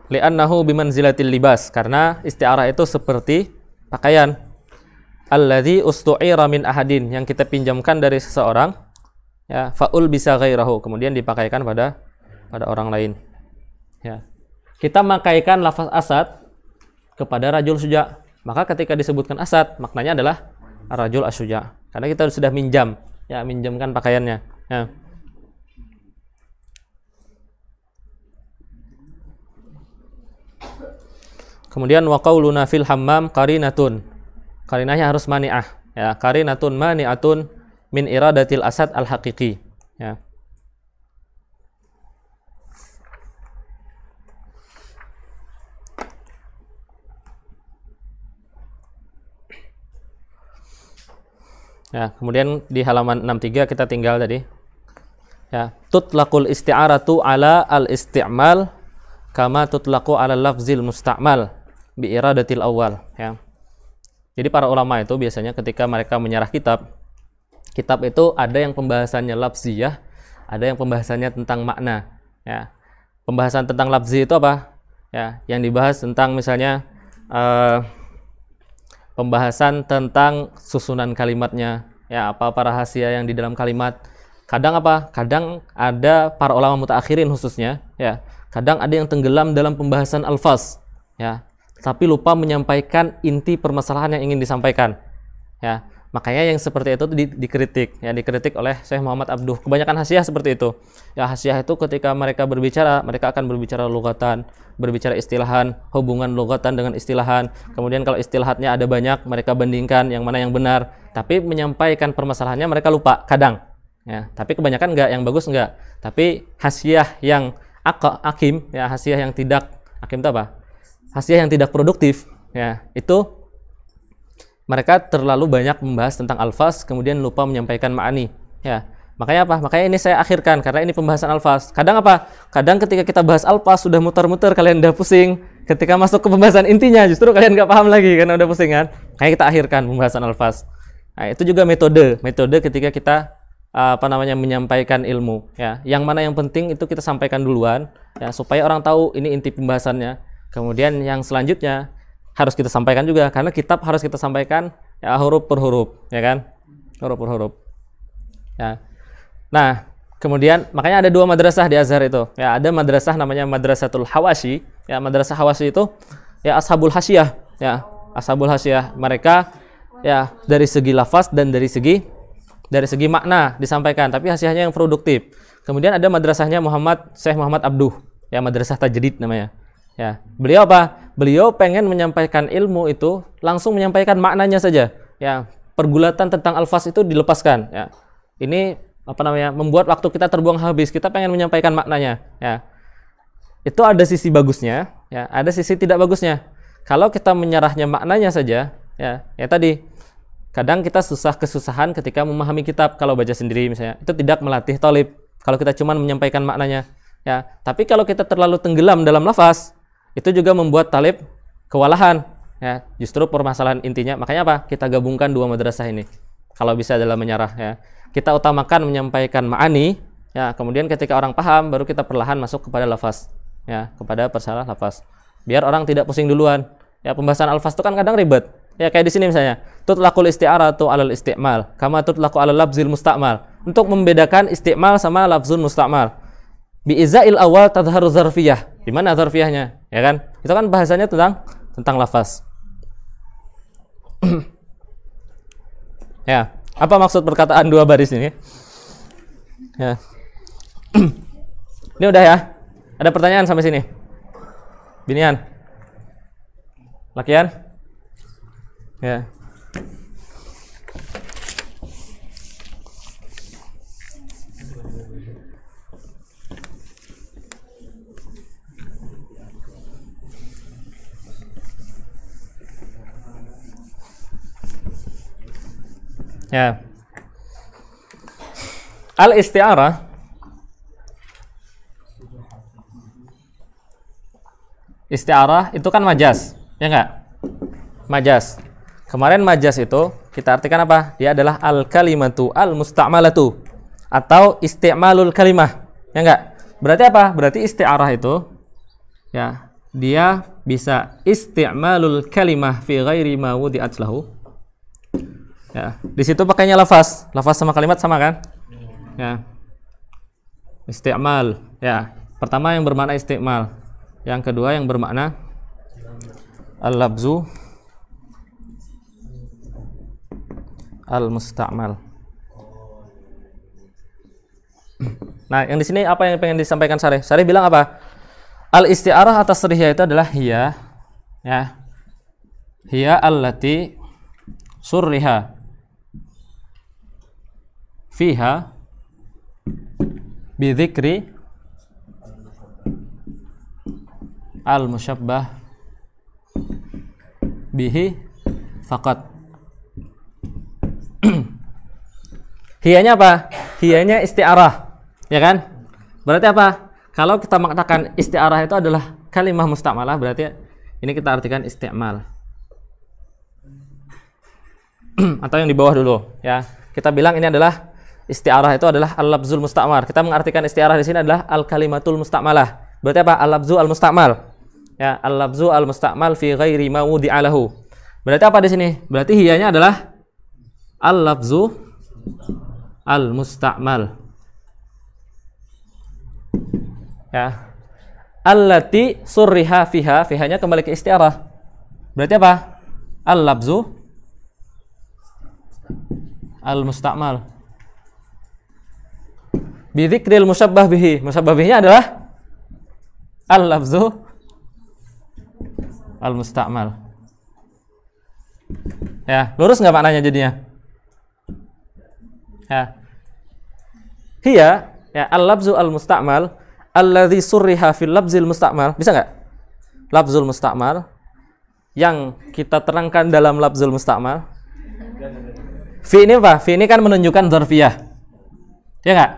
Li'annahu bimanzilatil libas, karena isti'arah itu seperti pakaian. Alladzi ustu'ira min ahadin, yang kita pinjamkan dari seseorang, ya, faul bisa ghairahu, kemudian dipakaikan pada orang lain. Ya. Kita makaikan lafaz asad kepada rajul suja. Maka ketika disebutkan asad, maknanya adalah rajul asyuja. Karena kita sudah minjam, ya, minjamkan pakaiannya. Ya. Kemudian wa qauluna fil hammam qarinatun. Qarinahnya harus mani'ah, ya, qarinatun mani'atun min iradatil asad al-haqiqi. Ya. Ya, kemudian di halaman 63 kita tinggal tadi. Ya, tutlaqul isti'aratu ala al-isti'mal kama tutlaqu ala lafzil musta'mal bi iradatil awal, ya. Jadi para ulama itu biasanya ketika mereka menyarah kitab itu ada yang pembahasannya lafziyah, ada yang pembahasannya tentang makna, ya. Pembahasan tentang lafzi itu apa? Ya, yang dibahas tentang misalnya pembahasan tentang susunan kalimatnya, ya, apa rahasia yang di dalam kalimat. Kadang apa? Kadang ada para ulama mutaakhirin khususnya, ya. Kadang ada yang tenggelam dalam pembahasan alfaz, ya, tapi lupa menyampaikan inti permasalahan yang ingin disampaikan, ya. Makanya yang seperti itu dikritik, ya, dikritik oleh Syekh Muhammad Abduh. Kebanyakan hasyiah seperti itu. Ya, hasyiah itu ketika mereka berbicara, mereka akan berbicara lugatan, berbicara istilahan, hubungan lugatan dengan istilahan. Kemudian kalau istilahatnya ada banyak, mereka bandingkan yang mana yang benar. Tapi menyampaikan permasalahannya mereka lupa kadang. Ya, tapi kebanyakan enggak, yang bagus enggak. Tapi hasyiah yang akim, ya, hasyiah yang tidak akim itu apa? Hasyiah yang tidak produktif, ya, itu mereka terlalu banyak membahas tentang alfaz, kemudian lupa menyampaikan ma'ani, ya. Makanya apa? Makanya ini saya akhirkan karena ini pembahasan alfaz. Kadang apa? Kadang ketika kita bahas alfaz sudah muter-muter, kalian udah pusing. Ketika masuk ke pembahasan intinya, justru kalian nggak paham lagi karena udah pusing kan. Makanya kita akhirkan pembahasan alfaz. Nah, itu juga metode ketika kita menyampaikan ilmu, ya. Yang mana yang penting itu kita sampaikan duluan, ya, supaya orang tahu ini inti pembahasannya. Kemudian yang selanjutnya harus kita sampaikan juga, karena kitab harus kita sampaikan, ya, huruf per huruf, ya kan, huruf per huruf, ya. Nah, kemudian makanya ada dua madrasah di Azhar itu, ya. Ada madrasah namanya Madrasatul Hawashi, ya. Madrasah Hawashi itu, ya, ashabul hasyiyah, ya, ashabul hasyiyah. Mereka, ya, dari segi lafaz dan dari segi makna disampaikan, tapi hasyiyahnya yang produktif. Kemudian ada madrasahnya Syekh Muhammad Abduh, ya, madrasah tajdid namanya. Ya, beliau apa? Beliau pengen menyampaikan ilmu itu langsung menyampaikan maknanya saja. Ya, pergulatan tentang alfaz itu dilepaskan. Ya, ini membuat waktu kita terbuang habis. Kita pengen menyampaikan maknanya. Ya, itu ada sisi bagusnya. Ya, ada sisi tidak bagusnya. Kalau kita menyerahnya maknanya saja, ya tadi kadang kita kesusahan ketika memahami kitab kalau baca sendiri misalnya. Itu tidak melatih thalib. Kalau kita cuma menyampaikan maknanya, ya. Tapi kalau kita terlalu tenggelam dalam lafaz, itu juga membuat talib kewalahan, ya. Justru permasalahan intinya, makanya apa? Kita gabungkan dua madrasah ini. Kalau bisa dalam menyarah, ya. Kita utamakan menyampaikan ma'ani, ya. Kemudian ketika orang paham, baru kita perlahan masuk kepada lafaz, ya, kepada persalah lafaz. Biar orang tidak pusing duluan. Ya, pembahasan alfaz itu kan kadang ribet. Ya, kayak di sini misalnya, tutlaqul isti'aratu 'alal isti'mal, kama tutlaqu 'alal lafzil musta'mal. Untuk membedakan isti'mal sama lafzul musta'mal. Bi izail awal tadhharu dzarfiyah. Di mana dzarfiyahnya? Ya kan? Itu kan bahasanya tentang lafaz. Ya, apa maksud perkataan dua baris ini? Ya. Ini udah ya? Ada pertanyaan sampai sini? Binian? Lakian? Ya. Ya. Al-isti'arah itu kan majaz, ya enggak? Majaz. Kemarin majaz itu kita artikan apa? Dia adalah al-kalimatu al-musta'malatu atau isti'malul kalimah, ya enggak? Berarti apa? Berarti isti'arah itu ya, dia bisa isti'malul kalimah fi ghairi ma wudi'at lahu. Ya, di situ pakainya lafaz. Lafaz sama kalimat sama kan? Ya. Isti'mal, ya. Pertama yang bermakna isti'mal. Yang kedua yang bermakna al-labzu al-musta'mal. Nah, yang di sini apa yang pengen disampaikan Syarih? Syarih bilang apa? Al-isti'arah atas tasrihiyah itu adalah hiya, ya. Hiya allati surriha fiha bi dzikri al-musyabbah bihi faqat. Hiyanya apa? Hiyanya isti'arah, ya kan? Berarti apa? Kalau kita mengatakan isti'arah itu adalah kalimah musta'malah, berarti ini kita artikan isti'mal. Atau yang di bawah dulu, ya. Kita bilang ini adalah isti'arah itu adalah al-labzul musta'mal. Kita mengartikan isti'arah di sini adalah al-kalimatul musta'malah. Berarti apa? Al-labzu al-musta'mal. Ya, al-labzu al-musta'mal fi ghairi ma wudi'a lahu. Berarti apa di sini? Berarti hiyanya adalah al-labzu al-musta'mal. Ya. Allati surriha fiha, fihanya kembali ke isti'arah. Berarti apa? Al-labzu al-musta'mal. Bi dzikril musyabbah bihi. Musyabbah bihinya adalah al-labzu al-musta'mal. Ya, lurus nggak maknanya jadinya? Ya. Hiya, ya, al-labzu al-musta'mal alladzi surriha fil labzil musta'mal. Bisa nggak? Labzul musta'mal yang kita terangkan dalam labzul musta'mal. Fi ini apa? Fi ini kan menunjukkan dzarfiyah. Ya nggak?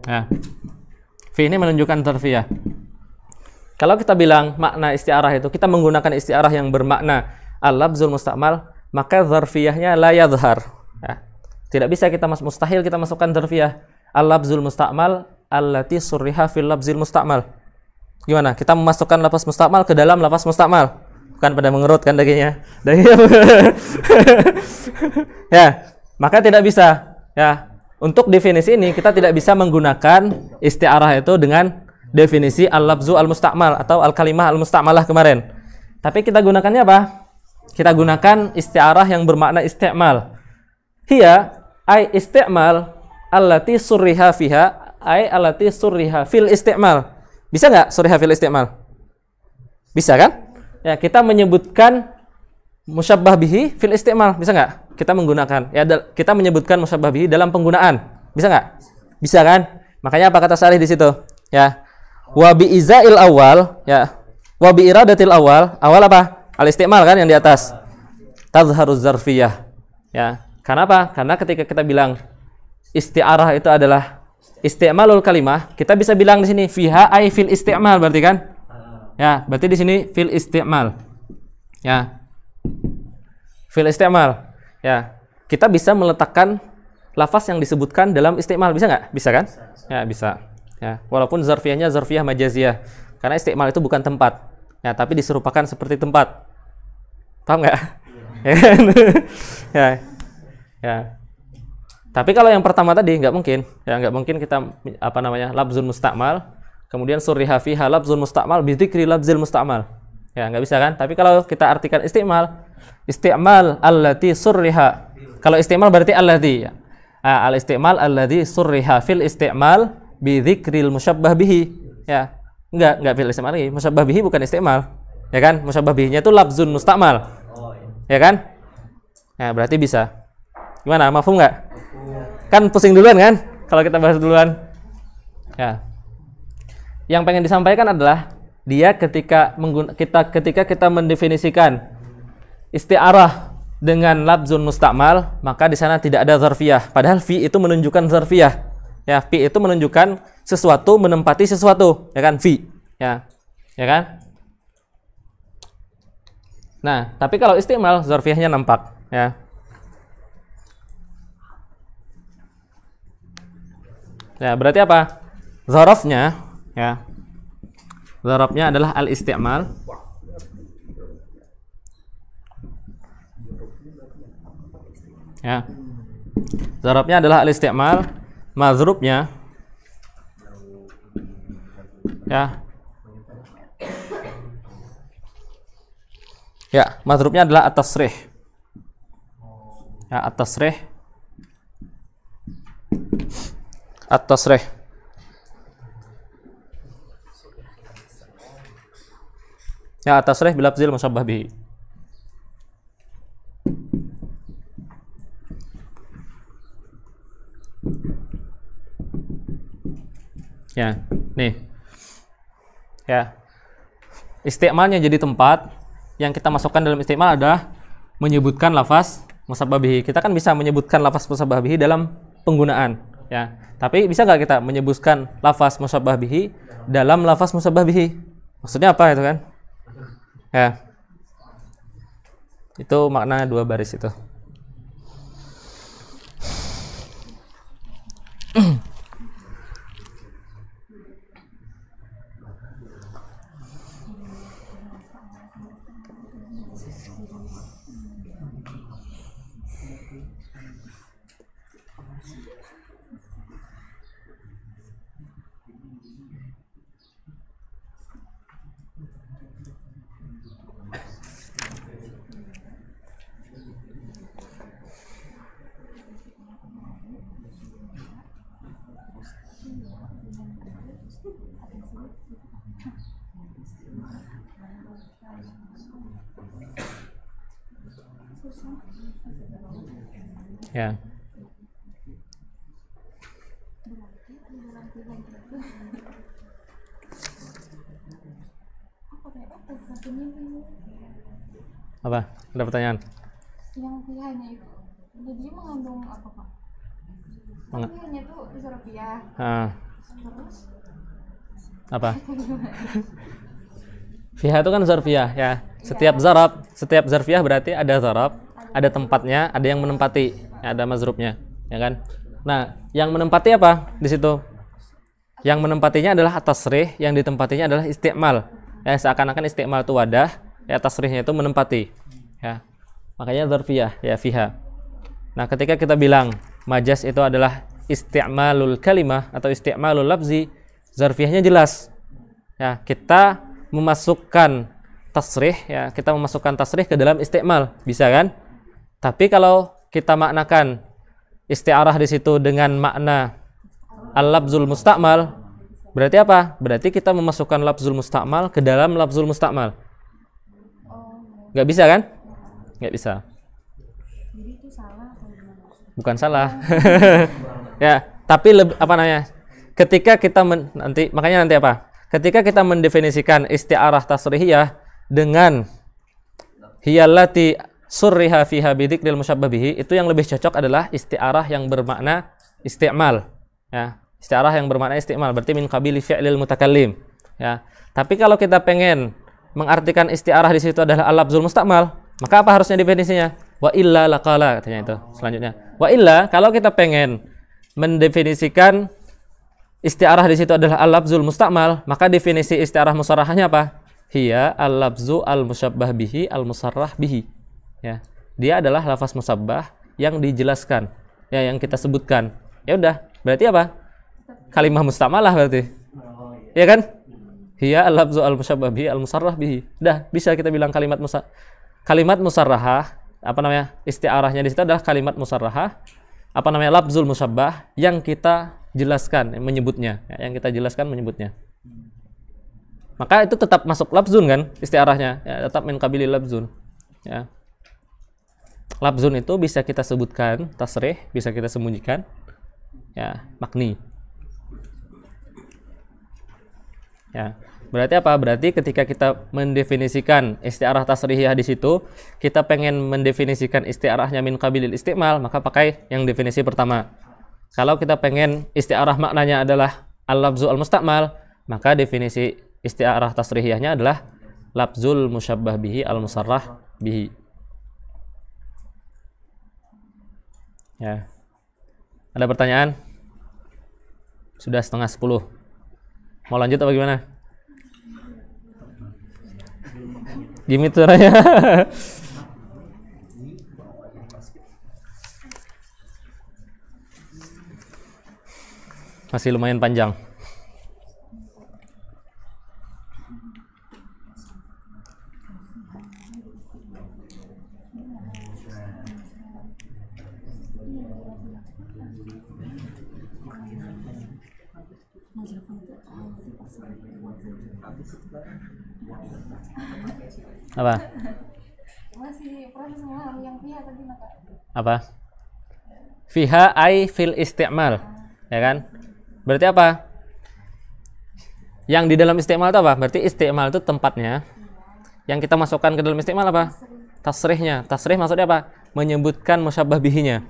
Ya. Fi ini menunjukkan dzarfiyah. Kalau kita bilang makna isti'arah itu, kita menggunakan isti'arah yang bermakna al-labzul musta'mal, maka dzarfiyahnya la yadhhar. Ya. Tidak bisa kita mustahil kita masukkan dzarfiyah al-labzul musta'mal allati surriha fil labzil musta'mal. Gimana? Kita memasukkan lafaz musta'mal ke dalam lafaz musta'mal. Bukan pada mengerut kan daginya. Ya, maka tidak bisa. Ya. Untuk definisi ini kita tidak bisa menggunakan isti'arah itu dengan definisi al-labzu al-musta'mal atau al-kalimah al-musta'malah kemarin. Tapi kita gunakannya apa? Kita gunakan isti'arah yang bermakna isti'mal. Hiya ay isti'mal allati surriha fiha ay allati surriha fil isti'mal. Bisa nggak surriha fil isti'mal? Bisa kan? Ya, kita menyebutkan musyabbah bihi fil isti'mal. Bisa nggak? Kita menggunakan, ya, kita menyebutkan musyabbah bihi dalam penggunaan. Bisa nggak? Bisa kan? Makanya apa kata Syarih di situ? Ya. Wa bi izail awal, ya. Wa bi iradatil awal apa? Al-isti'mal kan yang di atas. Tazharuz zarfiyah. Ya. Karena apa? Karena ketika kita bilang isti'arah itu adalah isti'malul kalimah, kita bisa bilang di sini fiha ay fil isti'mal berarti kan? Ya, berarti di sini fil isti'mal. Ya. Fil isti'mal. Ya. Kita bisa meletakkan lafaz yang disebutkan dalam isti'mal, bisa nggak? Bisa kan? Ya, bisa. Ya, walaupun zarfiyahnya zarfiyah majaziyah. Karena isti'mal itu bukan tempat. Ya, tapi diserupakan seperti tempat. Paham nggak? Ya. Ya. Tapi kalau yang pertama tadi nggak mungkin. Ya, nggak mungkin kita labzun musta'mal, kemudian surriha fiha labzun musta'mal bi dzikri labzil musta'mal. Ya, nggak bisa kan? Tapi kalau kita artikan isti'mal allati surriha. Kalau isti'mal berarti allati. Ya. Al-isti'mal alladzi surriha fil isti'mal bi dzikril musyabbah bihi. Ya. Enggak fil isti'mal lagi. Musyabbah bihi bukan isti'mal. Ya kan? Musyabbah bihinya itu labzun musta'mal. Ya kan? Nah, berarti bisa. Gimana? Mafhum enggak? Kan pusing duluan kan? Kalau kita bahas duluan. Ya. Yang pengen disampaikan adalah dia ketika kita mendefinisikan isti'arah dengan labzun musta'mal, maka di sana tidak ada zarfiyah. Padahal fi itu menunjukkan zarfiyah. Ya, fi itu menunjukkan sesuatu menempati sesuatu, ya kan? Fi. Ya. Ya kan? Nah, tapi kalau isti'mal zarfiyahnya nampak, ya. Ya, berarti apa? Zarafnya, ya. Zarafnya adalah al-isti'mal. Ya. Zarabnya adalah al-isti'mal, mazrubnya ya. Ya, mazrubnya adalah at-tasrih. Ya, at-tasrih. At-tasrih. Ya, at-tasrih bil lafzil musyabbah bihi. Ya, nih. Ya. Isti'malnya jadi tempat yang kita masukkan dalam isti'mal adalah menyebutkan lafaz musyabbah bihi. Kita kan bisa menyebutkan lafaz musyabbah bihi dalam penggunaan, ya. Tapi bisa nggak kita menyebutkan lafaz musyabbah bihi dalam lafaz musyabbah bihi? Maksudnya apa itu kan? Ya. Itu makna dua baris itu. Ya. Apa? Ada pertanyaan? Yang pihaknya itu, jadi mengandung apa Pak? Pihaknya itu zarfiyah. Terus? Apa? Fiha itu kan zarfiyah ya. Setiap zarfiyah berarti ada zaraf, ada tempatnya, ada yang menempati, ya, ada mazrubnya, ya kan? Nah, yang menempati apa di situ? Yang menempatinya adalah at-tasrih, yang ditempatinya adalah isti'mal. Ya, seakan-akan isti'mal itu wadah, ya tasrihnya itu menempati. Ya. Makanya zarfiyah, ya fiha. Nah, ketika kita bilang majaz itu adalah isti'malul kalimah atau isti'malul lafzi, zarfiyahnya jelas. Ya, kita memasukkan tasrih, ya, kita memasukkan tasrih ke dalam isti'mal, bisa kan? Tapi kalau kita maknakan isti'arah di situ dengan makna al-lafzul musta'mal, berarti apa? Berarti kita memasukkan lafzul musta'mal ke dalam lafzul musta'mal. Nggak bisa kan? Nggak bisa. Jadi itu salah atau gimana? Bukan salah. Ya, tapi apa namanya? Ketika kita nanti, makanya nanti apa? ketika kita mendefinisikan isti'arah tasrihiyah dengan hiyallati surriha fiha bidzikril musyabbah bihi, itu yang lebih cocok adalah isti'arah yang bermakna isti'mal. Ya, isti'arah yang bermakna isti'mal berarti min qabili fi'lil mutakallim. Ya. Tapi kalau kita pengen mengartikan isti'arah di situ adalah al-lafzul musta'mal, maka apa harusnya definisinya? Wa illa laqala, katanya itu. Selanjutnya, wa illa, kalau kita pengen mendefinisikan isti'arah di situ adalah al-lafzul musta'mal, maka definisi isti'arah musarrahahnya apa? Hiya al-lafzu al-musyabbah bihi al-musarrah bihi. Ya. Dia adalah lafaz musabbah yang dijelaskan, ya, yang kita sebutkan. Ya udah, berarti apa? Kalimah musta'malah berarti. Ya kan? Hiya al-lafzu al-musyabbah bihi al-musarrah bihi. Dah, bisa kita bilang kalimat musarrahah, apa namanya? Isti'arahnya di situ adalah kalimat musarrahah, apa namanya? Lafzul musyabbah yang kita jelaskan, menyebutnya, ya, yang kita jelaskan menyebutnya. Maka itu tetap masuk lafzun kan isti'arahnya, ya, tetap min qabili lafzun. Ya. Lafzun itu bisa kita sebutkan tasrih, bisa kita sembunyikan, ya, makni. Ya. Berarti apa? Berarti ketika kita mendefinisikan isti'arah tasrihiyah di situ, kita pengen mendefinisikan isti'arahnya min qabilil isti'mal, maka pakai yang definisi pertama. Kalau kita pengen isti'arah maknanya adalah al-lafzu al-musta'mal, maka definisi isti'arah tasrihiyahnya adalah lafzul musyabbah bihi al-musarrah bihi. Ya. Ada pertanyaan? Sudah 9:30. Mau lanjut apa gimana? Gimit suaranya. Masih lumayan panjang. Apa? Masih proses memahami yang fiha tadi, maka. Apa? Fiha ai fil isti'mal. Ya kan? Berarti apa? Yang di dalam isti'mal itu apa? Berarti isti'mal itu tempatnya. Yang kita masukkan ke dalam isti'mal apa? Tasrihnya. Tasrih maksudnya apa? Menyebutkan musyabbah bihinya.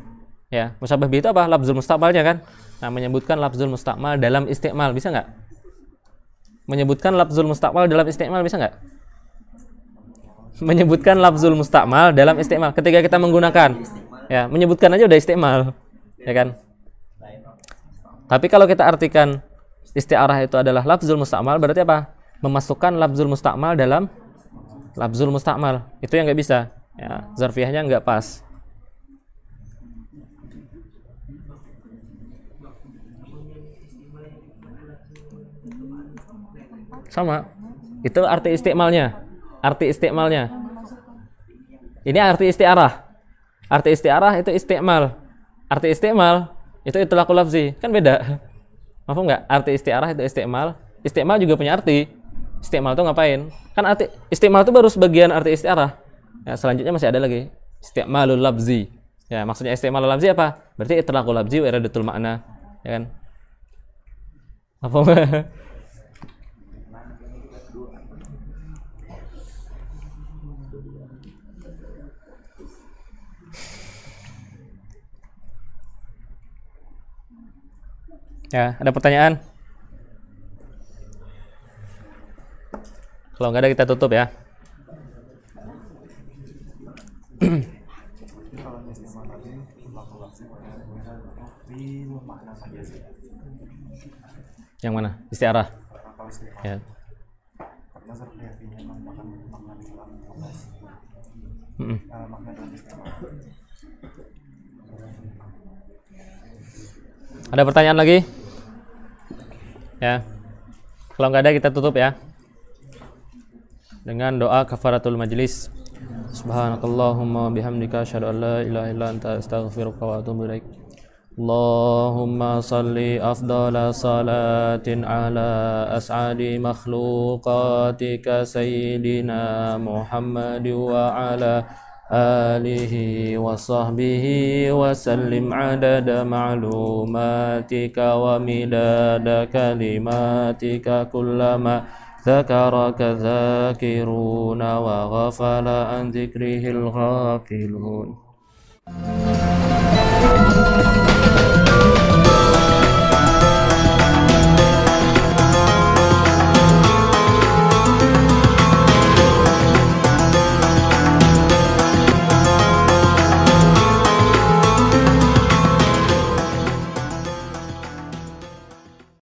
Ya, musyabbah bihi itu apa? Lafzul musta'malnya kan? Nah, menyebutkan lafzul musta'mal dalam isti'mal, bisa nggak? Menyebutkan lafzul musta'mal dalam isti'mal, bisa nggak? Menyebutkan lafzul musta'mal dalam isti'mal. Ketika kita menggunakan, ya, menyebutkan aja udah isti'mal, ya kan? Tapi kalau kita artikan isti'arah itu adalah lafzul musta'mal, berarti apa? Memasukkan lafzul musta'mal dalam lafzul musta'mal. Itu yang nggak bisa. Ya, zarfiyahnya nggak pas. Sama. Itu arti isti'malnya. Arti isti'malnya. Ini arti isti'arah. Arti isti'arah itu isti'mal. Arti isti'mal itu itlaqul lafzi. Kan beda. Paham nggak? Arti isti'arah itu isti'mal. Isti'mal juga punya arti. Isti'mal itu ngapain? Kan arti isti'mal itu baru sebagian arti isti'arah. Ya, selanjutnya masih ada lagi. Isti'malul lafzi. Ya, maksudnya isti'malul lafzi apa? Berarti itlaqul lafzi wa iradatul makna. Ya kan? Apa enggak? Ya, ada pertanyaan? Kalau nggak ada kita tutup ya. Yang mana? Isti'arah. Ya. Ada pertanyaan lagi? Ya. Kalau nggak ada kita tutup ya. Dengan doa kafaratul majlis. Subhanakallahumma bihamdika asyhadu an la ilaha illa anta astaghfiruka wa atubu ilaik. Allahumma salli afdala salatin ala as'adi makhluqatika sayyidina Muhammad wa ala آله وصحبه وسلم عدد معلوماتك ومداد كلماتك كلما ذكرك الذاكرون وغفل عن ذكره الغافلون.